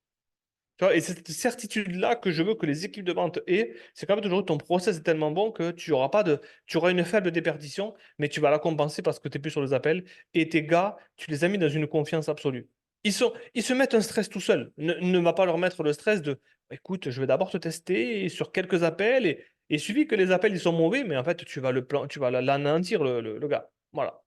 Tu vois, et c'est cette certitude-là que je veux que les équipes de vente aient. C'est quand même toujours ton process est tellement bon que tu auras une faible déperdition, mais tu vas la compenser parce que tu n'es plus sur les appels. Et tes gars, tu les as mis dans une confiance absolue. Ils se mettent un stress tout seuls. Ne va pas leur mettre le stress de écoute, je vais d'abord te tester sur quelques appels et suffit que les appels ils sont mauvais, mais en fait, tu vas l'anéantir le gars. Voilà.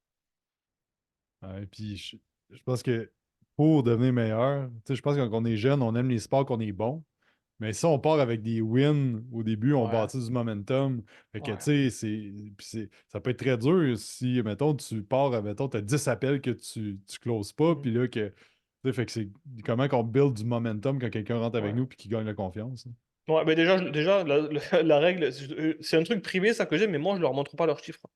Ouais, puis je pense que pour devenir meilleur, tu sais, je pense que quand on est jeune, on aime les sports qu'on est bon. Mais si on part avec des wins au début, on Ouais, bâtit du momentum. Fait que, tu ouais, sais, ça peut être très dur si, mettons, tu pars, mettons, tu as 10 appels que tu closes pas, mhm, puis là, tu sais, fait que c'est comment qu'on build du momentum quand quelqu'un rentre avec ouais. nous puis qu'il gagne la confiance, hein. Ouais, mais déjà la règle, c'est un truc privé, ça que j'ai, mais moi, je leur montre pas leurs chiffres.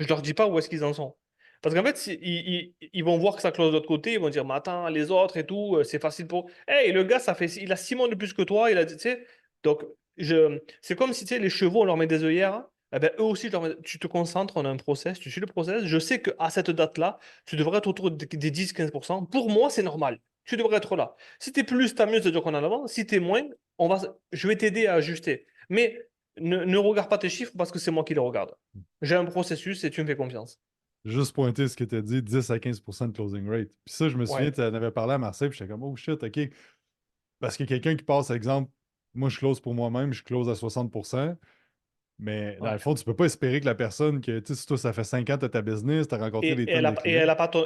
Je leur dis pas où est-ce qu'ils en sont. Parce qu'en fait, ils vont voir que ça close de l'autre côté, ils vont dire, mais attends, les autres et tout, c'est facile pour. Hey, le gars, il a 6 mois de plus que toi, il a, tu sais. Donc, c'est comme si, tu sais, les chevaux, on leur met des œillères, hein. Eh ben, eux aussi, tu te concentres, on a un process, tu suis le process. Je sais qu'à cette date-là, tu devrais être autour des 10-15%. Pour moi, c'est normal. Tu devrais être là. Si tu es plus, t'as mieux, c'est-à-dire qu'on en avant. Si tu es moins, je vais t'aider à ajuster. Mais ne regarde pas tes chiffres parce que c'est moi qui les regarde. J'ai un processus et tu me fais confiance. Juste pointer ce que tu as dit, 10 à 15% de closing rate. Puis ça, je me souviens, Ouais. tu en avais parlé à Marseille, puis j'étais comme, oh shit, OK. Parce que quelqu'un qui passe, exemple, moi, je close pour moi-même, je close à 60%. Mais dans le Ouais. fond, tu peux pas espérer que la personne que, tu sais, si toi, ça fait 5 ans que tu as ta business, tu as rencontré des tonnes de Et clients.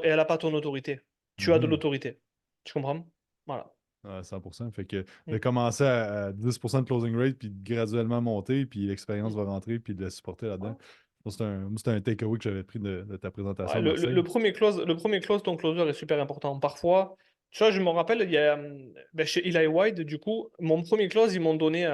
elle a pas ton autorité. Tu as de Mhm. l'autorité. Tu comprends? Voilà. Ouais, 100%. Fait que de Mm. commencer à 10% de closing rate, puis de graduellement monter, puis l'expérience Mm. va rentrer, puis de la supporter là-dedans. Ouais. Je pense que c'est un takeaway que j'avais pris de ta présentation Ouais, à Marseille. le premier close, ton closer est super important. Parfois, tu vois, je me rappelle, il y a, ben, chez Eli White, du coup, mon premier close, ils m'ont donné,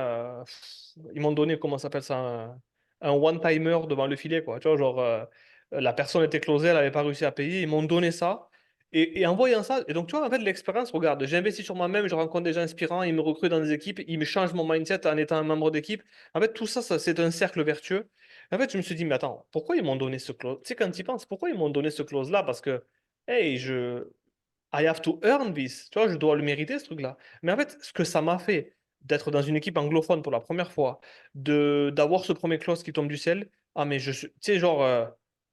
comment ça s'appelle ça, un one-timer devant le filet, quoi. Tu vois, genre, la personne était closée, elle n'avait pas réussi à payer, ils m'ont donné ça. Et en voyant ça, et donc, tu vois, en fait, l'expérience, regarde, j'investis sur moi-même, je rencontre des gens inspirants, ils me recrutent dans des équipes, ils me changent mon mindset en étant un membre d'équipe. En fait, tout ça, c'est un cercle vertueux. En fait, je me suis dit, mais attends, pourquoi ils m'ont donné ce clause? Tu sais, quand tu y penses, pourquoi ils m'ont donné ce clause-là? Parce que, hey, I have to earn this. Tu vois, je dois le mériter, ce truc-là. Mais en fait, ce que ça m'a fait d'être dans une équipe anglophone pour la première fois, d'avoir ce premier clause qui tombe du ciel, ah, mais tu sais, genre,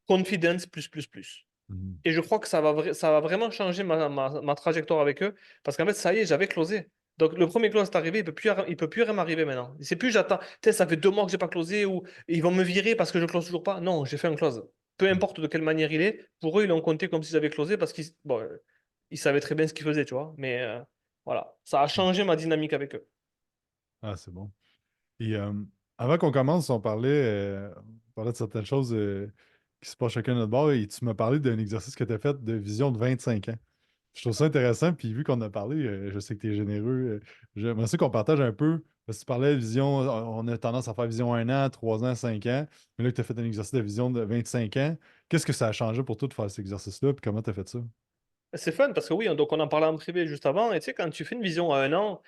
confidence plus, plus, plus. Mhm. Et je crois que ça va vraiment changer ma trajectoire avec eux. Parce qu'en fait, ça y est, j'avais closé. Donc, le premier close est arrivé, il peut plus rien m'arriver maintenant. C'est plus j'attends. Tu sais, ça fait 2 mois que j'ai pas closé ou ils vont me virer parce que je close toujours pas. Non, j'ai fait un close. Peu importe de quelle manière il est, pour eux, ils l'ont compté comme s'ils avaient closé parce qu'ils bon, ils savaient très bien ce qu'ils faisaient, tu vois. Mais voilà, ça a changé ma dynamique avec eux. Ah, c'est bon. Et avant qu'on commence, on parlait de certaines choses qui se passent chacun de notre bord et tu m'as parlé d'un exercice que tu as fait de vision de 25 ans. Je trouve ça intéressant, puis vu qu'on a parlé, je sais que tu es généreux. J'aimerais ça qu'on partage un peu. Parce que tu parlais de vision, on a tendance à faire vision 1 an, 3 ans, 5 ans. Mais là, tu as fait un exercice de vision de 25 ans. Qu'est-ce que ça a changé pour toi de faire cet exercice-là, puis comment tu as fait ça? C'est fun parce que oui, donc on en parlait en privé juste avant. Et tu sais, quand tu fais une vision à 1 an,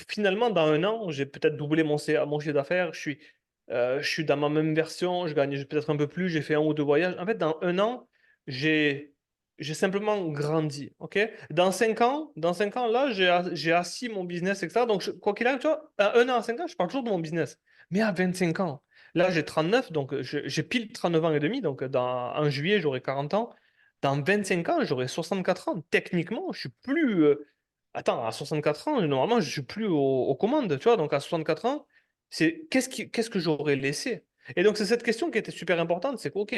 finalement, dans 1 an, j'ai peut-être doublé mon chiffre d'affaires. Je suis dans ma même version, je gagne peut-être un peu plus, j'ai fait un ou deux voyages. En fait, dans 1 an, j'ai, j'ai simplement grandi. Ok. Dans 5 ans, là, j'ai assis mon business, etc. Donc, quoi qu'il arrive, tu vois, à 1 an, à 5 ans, je parle toujours de mon business. Mais à 25 ans, là, j'ai 39, donc j'ai pile 39 ans et demi. Donc, en juillet, j'aurai 40 ans. Dans 25 ans, j'aurai 64 ans. Techniquement, je suis plus. Attends, à 64 ans, normalement, je suis plus aux commandes, tu vois. Donc, à 64 ans, qu'est-ce que j'aurais laissé? Et donc, c'est cette question qui était super importante. C'est que, OK,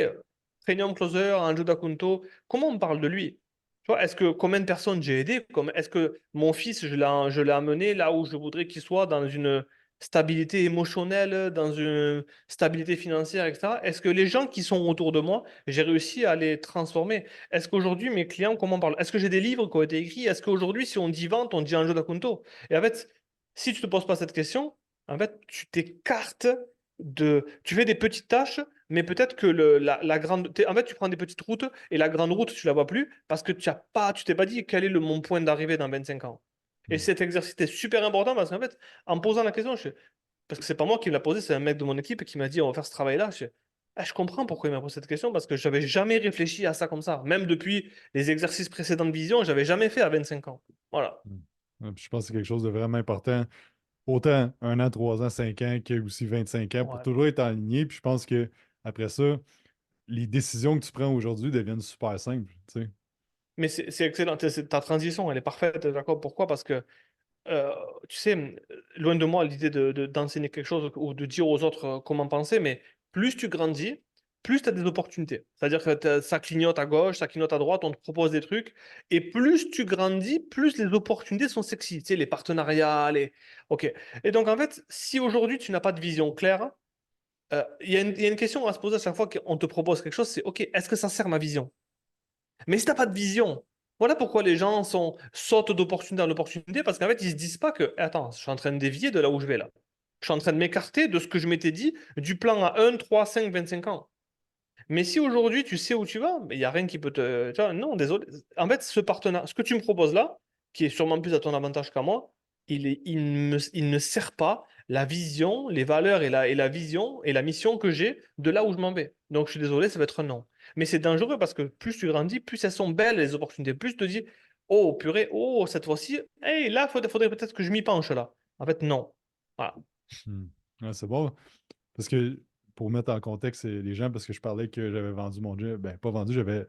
Premium Closer, Anjo Dakunto, comment on parle de lui? Tu vois, combien de personnes j'ai aidé? Est-ce que mon fils, je l'ai amené là où je voudrais qu'il soit, dans une stabilité émotionnelle, dans une stabilité financière, etc. Est-ce que les gens qui sont autour de moi, j'ai réussi à les transformer? Est-ce qu'aujourd'hui, mes clients, comment on parle? Est-ce que j'ai des livres qui ont été écrits? Est-ce qu'aujourd'hui, si on dit vente, on dit un jeu d'Akunto? Et en fait, si tu ne te poses pas cette question, en fait, tu t'écartes tu fais des petites tâches mais peut-être que la grande. En fait, tu prends des petites routes et la grande route, tu la vois plus parce que tu t'es pas dit quel est mon point d'arrivée dans 25 ans. Et Hmm. cet exercice est super important parce qu'en fait, en posant la question, parce que c'est pas moi qui me l'a posé, c'est un mec de mon équipe qui m'a dit on va faire ce travail-là. Je comprends pourquoi il m'a posé cette question parce que j'avais jamais réfléchi à ça comme ça. Même depuis les exercices précédents de vision, j'avais jamais fait à 25 ans. Voilà. Hmm. Ouais, puis je pense que c'est quelque chose de vraiment important. Autant 1 an, 3 ans, 5 ans que aussi 25 ans pour Ouais. toujours être aligné. Puis je pense que après ça, les décisions que tu prends aujourd'hui deviennent super simples. Tu sais. Mais c'est excellent. Ta transition, elle est parfaite, d'accord? Pourquoi? Parce que euh, tu sais, loin de moi l'idée d'enseigner quelque chose ou de dire aux autres comment penser, mais plus tu grandis, plus tu as des opportunités. C'est-à-dire que ça clignote à gauche, ça clignote à droite, on te propose des trucs, et plus tu grandis, plus les opportunités sont sexy. Tu sais, les partenariats, les... Ok. Et donc, en fait, si aujourd'hui tu n'as pas de vision claire, il y a une question à se poser à chaque fois qu'on te propose quelque chose, c'est, ok, est-ce que ça sert ma vision? Mais si t'as pas de vision, voilà pourquoi les gens sautent d'opportunité en opportunité, parce qu'en fait, ils se disent pas que, attends, je suis en train de dévier de là où je vais là. Je suis en train de m'écarter de ce que je m'étais dit, du plan à 1, 3, 5, 25 ans. Mais si aujourd'hui tu sais où tu vas, il n'y a rien qui peut te. Tu vois, non, désolé. En fait, ce partenaire, ce que tu me proposes là, qui est sûrement plus à ton avantage qu'à moi, il ne sert pas la vision, les valeurs et la vision et la mission que j'ai de là où je m'en vais. Donc je suis désolé, ça va être un non. Mais c'est dangereux parce que plus tu grandis, plus elles sont belles les opportunités. Plus tu te dis, oh purée, oh cette fois-ci, hey, là, faudrait peut-être que je m'y penche là. En fait, non. Voilà. Hmm. Ouais, c'est bon. Parce que pour mettre en contexte les gens, parce que je parlais que j'avais vendu mon gym, ben pas vendu, j'avais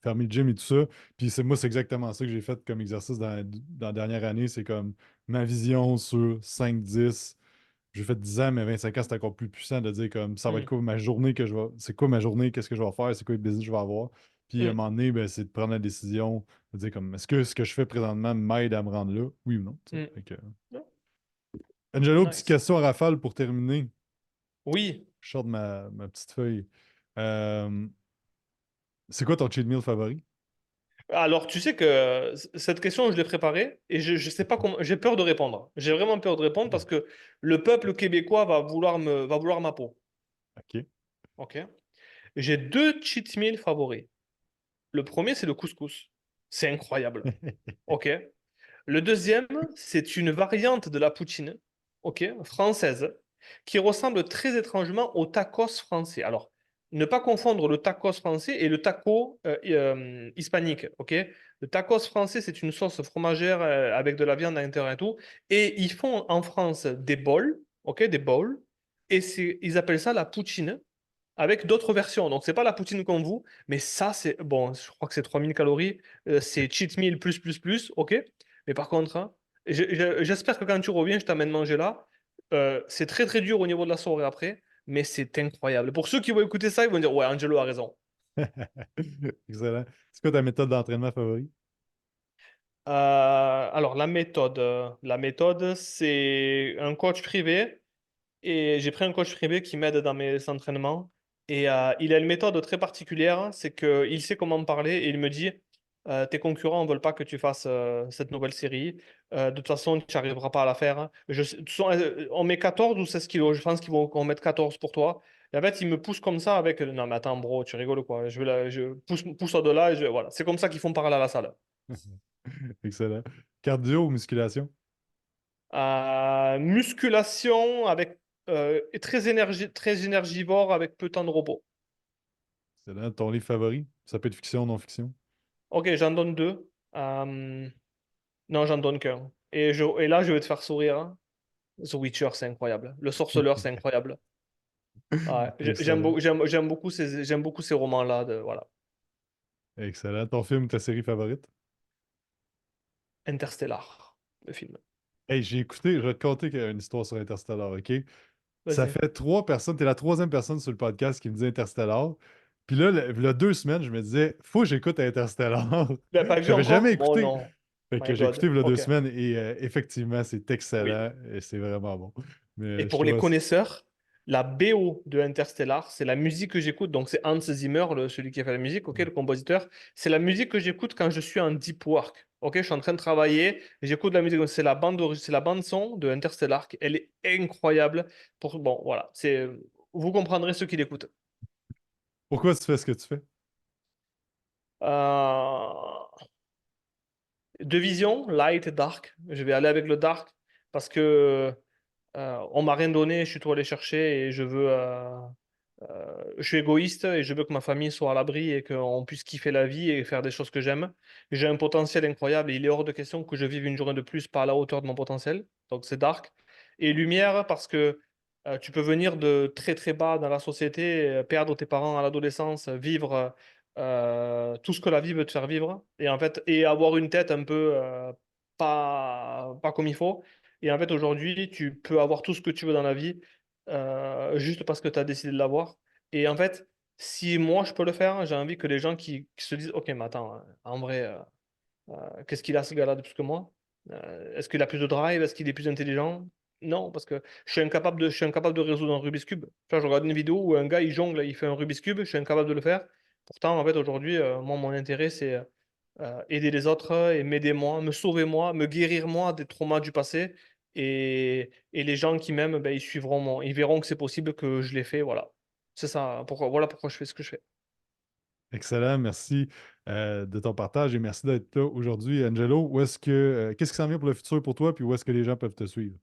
fermé le gym et tout ça. Puis moi, c'est exactement ça que j'ai fait comme exercice dans la dernière année. C'est comme ma vision sur 5 10. J'ai fait 10 ans, mais 25 ans, c'est encore plus puissant de dire comme ça va être Mm, quoi ma journée que je vais. C'est quoi ma journée, qu'est-ce que je vais faire, c'est quoi le business que je vais avoir. Puis à un mm, moment donné, ben, c'est de prendre la décision de dire comme est-ce que ce que je fais présentement m'aide à me rendre là? Oui ou non? Tu sais. mm. Fait que, Yeah, Angelo, petite nice. question à rafale pour terminer. Oui. Je sors de ma petite feuille. Euh, c'est quoi ton cheat meal favori? Alors, tu sais que cette question, je l'ai préparée et je sais pas comment. J'ai peur de répondre. J'ai vraiment peur de répondre parce que le peuple québécois va vouloir ma peau. OK. Ok. J'ai deux cheat meals favoris. Le premier, c'est le couscous. C'est incroyable. Ok. Le deuxième, c'est une variante de la poutine, ok, française, qui ressemble très étrangement au tacos français. Alors, ne pas confondre le tacos français et le taco hispanique, ok? Le tacos français, c'est une sauce fromagère avec de la viande à l'intérieur et tout. Et ils font en France des bols, ok, des bowls, et ils appellent ça la poutine avec d'autres versions. Donc, c'est pas la poutine comme vous, mais ça, c'est bon, je crois que c'est 3000 calories. C'est cheat meal plus, ok? Mais par contre, hein, j'espère que quand tu reviens, je t'amène manger là. C'est très très dur au niveau de la soirée après, mais c'est incroyable. Pour ceux qui vont écouter ça, ils vont dire, ouais, Angelo a raison. Excellent. C'est quoi ta méthode d'entraînement favorite? Alors, la méthode, c'est un coach privé. Et j'ai pris un coach privé qui m'aide dans mes entraînements. Et il a une méthode très particulière, c'est qu'il sait comment me parler et il me dit, tes concurrents ne veulent pas que tu fasses cette nouvelle série. De toute façon, tu n'arriveras pas à la faire. On met 14 ou 16 kilos. Je pense qu'ils vont mettre 14 pour toi. Et en fait, il me pousse comme ça avec, non mais attends bro, tu rigoles quoi. Je pousse au-delà et voilà. C'est comme ça qu'ils font parler à la salle. Excellent. Cardio ou musculation? Musculation avec et très énergivore avec peu de temps de repos. Excellent. Ton livre favori? Ça peut être fiction, non-fiction. Ok, j'en donne deux. Non, j'en donne qu'un. Et là, je vais te faire sourire, hein. The Witcher, c'est incroyable. Le Sorceleur, c'est incroyable. Ouais, Excellent. j'aime beaucoup ces romans-là. Voilà. Excellent. Ton film, ta série favorite? Interstellar, le film. Hey, j'ai écouté, je vais te conter qu'il y a une histoire sur Interstellar, OK? Ça Vas-y. fait 3 personnes, t'es la troisième personne sur le podcast qui me dit Interstellar. Puis là, il y a 2 semaines, je me disais, faut que j'écoute Interstellar. Tu l'as pas vu J'avais jamais encore? Oh écouté. non. Fait que My j'ai écouté God. il y a deux Ok. semaines et effectivement, c'est Oui. excellent et c'est vraiment bon. Et Mais je pour les trouve connaisseurs, la BO de Interstellar, c'est la musique que j'écoute. Donc, c'est Hans Zimmer, celui qui a fait la musique, ok, le compositeur. C'est la musique que j'écoute quand je suis en deep work. Ok, je suis en train de travailler et j'écoute la musique. Donc, c'est la bande son de Interstellar. Elle est incroyable. Bon, voilà. Vous comprendrez ceux qui l'écoutent. Pourquoi tu fais ce que tu fais? Euh, Deux visions, light et dark. Je vais aller avec le dark parce que on m'a rien donné, je suis trop allé chercher et je suis égoïste et je veux que ma famille soit à l'abri et qu'on puisse kiffer la vie et faire des choses que j'aime. J'ai un potentiel incroyable et il est hors de question que je vive une journée de plus pas à la hauteur de mon potentiel. Donc c'est dark. Et lumière parce que tu peux venir de très très bas dans la société, perdre tes parents à l'adolescence, vivre tout ce que la vie veut te faire vivre et en fait et avoir une tête un peu pas comme il faut. Et en fait aujourd'hui tu peux avoir tout ce que tu veux dans la vie juste parce que tu as décidé de l'avoir. Et en fait, si moi je peux le faire, j'ai envie que les gens qui se disent, OK, mais attends, en vrai, qu'est-ce qu'il a ce gars-là de plus que moi? Est-ce qu'il a plus de drive? Est-ce qu'il est plus intelligent? Non, parce que je suis incapable de résoudre un Rubik's Cube. Tu vois, je regarde une vidéo où un gars il jongle, il fait un Rubik's Cube, je suis incapable de le faire. Pourtant, en fait, aujourd'hui, moi, mon intérêt, c'est aider les autres et m'aider moi, me sauver moi, me guérir moi des traumas du passé. Et les gens qui m'aiment, ben, ils suivront ils verront que c'est possible que je l'ai fait. Voilà. C'est ça. Voilà pourquoi je fais ce que je fais. Excellent, merci de ton partage et merci d'être là aujourd'hui. Angelo, qu'est-ce qui s'en vient pour le futur pour toi, puis où est-ce que les gens peuvent te suivre?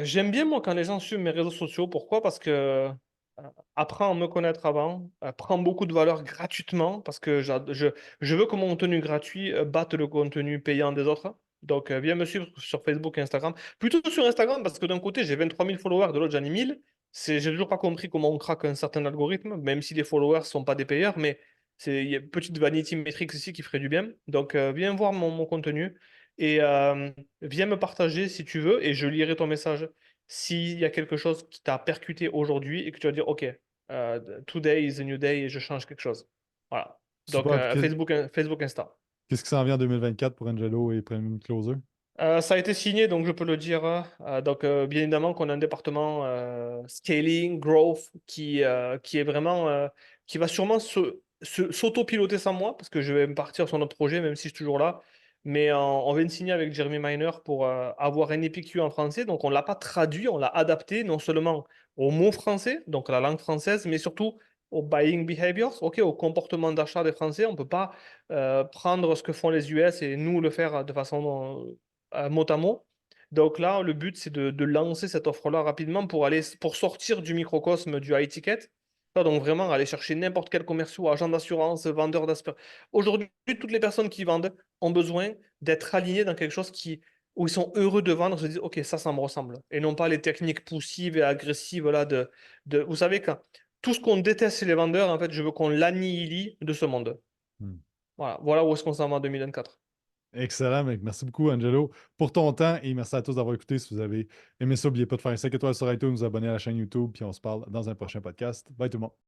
J'aime bien moi quand les gens suivent mes réseaux sociaux. Pourquoi? Parce que apprends à me connaître avant, prends beaucoup de valeur gratuitement parce que je veux que mon contenu gratuit batte le contenu payant des autres. Donc viens me suivre sur Facebook et Instagram. Plutôt sur Instagram parce que d'un côté j'ai 23 000 followers, de l'autre j'en ai 1000. J'ai toujours pas compris comment on craque un certain algorithme, même si les followers sont pas des payeurs, mais il y a une petite vanity metrics ici qui ferait du bien. Donc viens voir mon contenu. Et viens me partager si tu veux et je lirai ton message. S'il y a quelque chose qui t'a percuté aujourd'hui et que tu vas dire, OK, today is a new day et je change quelque chose. Voilà. Donc, Super, puis Facebook, Insta. qu'est-ce qui s'en vient en 2024 pour Angelo et Premium Closer? Ça a été signé, donc je peux le dire. Donc, bien évidemment qu'on a un département scaling, growth, qui est vraiment, qui va sûrement s'auto-piloter sans moi, parce que je vais me partir sur notre projet, même si je suis toujours là. Mais on vient de signer avec Jeremy Miner pour avoir un NPQ en français. Donc, on ne l'a pas traduit, on l'a adapté non seulement aux mots français, donc à la langue française, mais surtout aux buying behaviors, ok, au comportement d'achat des Français. On ne peut pas prendre ce que font les US et nous le faire de façon mot à mot. Donc là, le but, c'est de lancer cette offre-là rapidement pour sortir du microcosme du high ticket. Donc vraiment, aller chercher n'importe quel commercial, agent d'assurance, vendeur d'assurance. Aujourd'hui, toutes les personnes qui vendent ont besoin d'être alignées dans quelque chose où ils sont heureux de vendre, se disent, OK, ça me ressemble. Et non pas les techniques poussives et agressives là, vous savez, quand tout ce qu'on déteste chez les vendeurs, en fait, je veux qu'on l'annihile de ce monde. Hmm. Voilà où est-ce qu'on s'en va en 2024. Excellent, mec. Merci beaucoup, Angelo, pour ton temps et merci à tous d'avoir écouté. Si vous avez aimé ça, n'oubliez pas de faire un 5 étoiles sur iTunes, vous abonner à la chaîne YouTube, puis on se parle dans un prochain podcast. Bye tout le monde.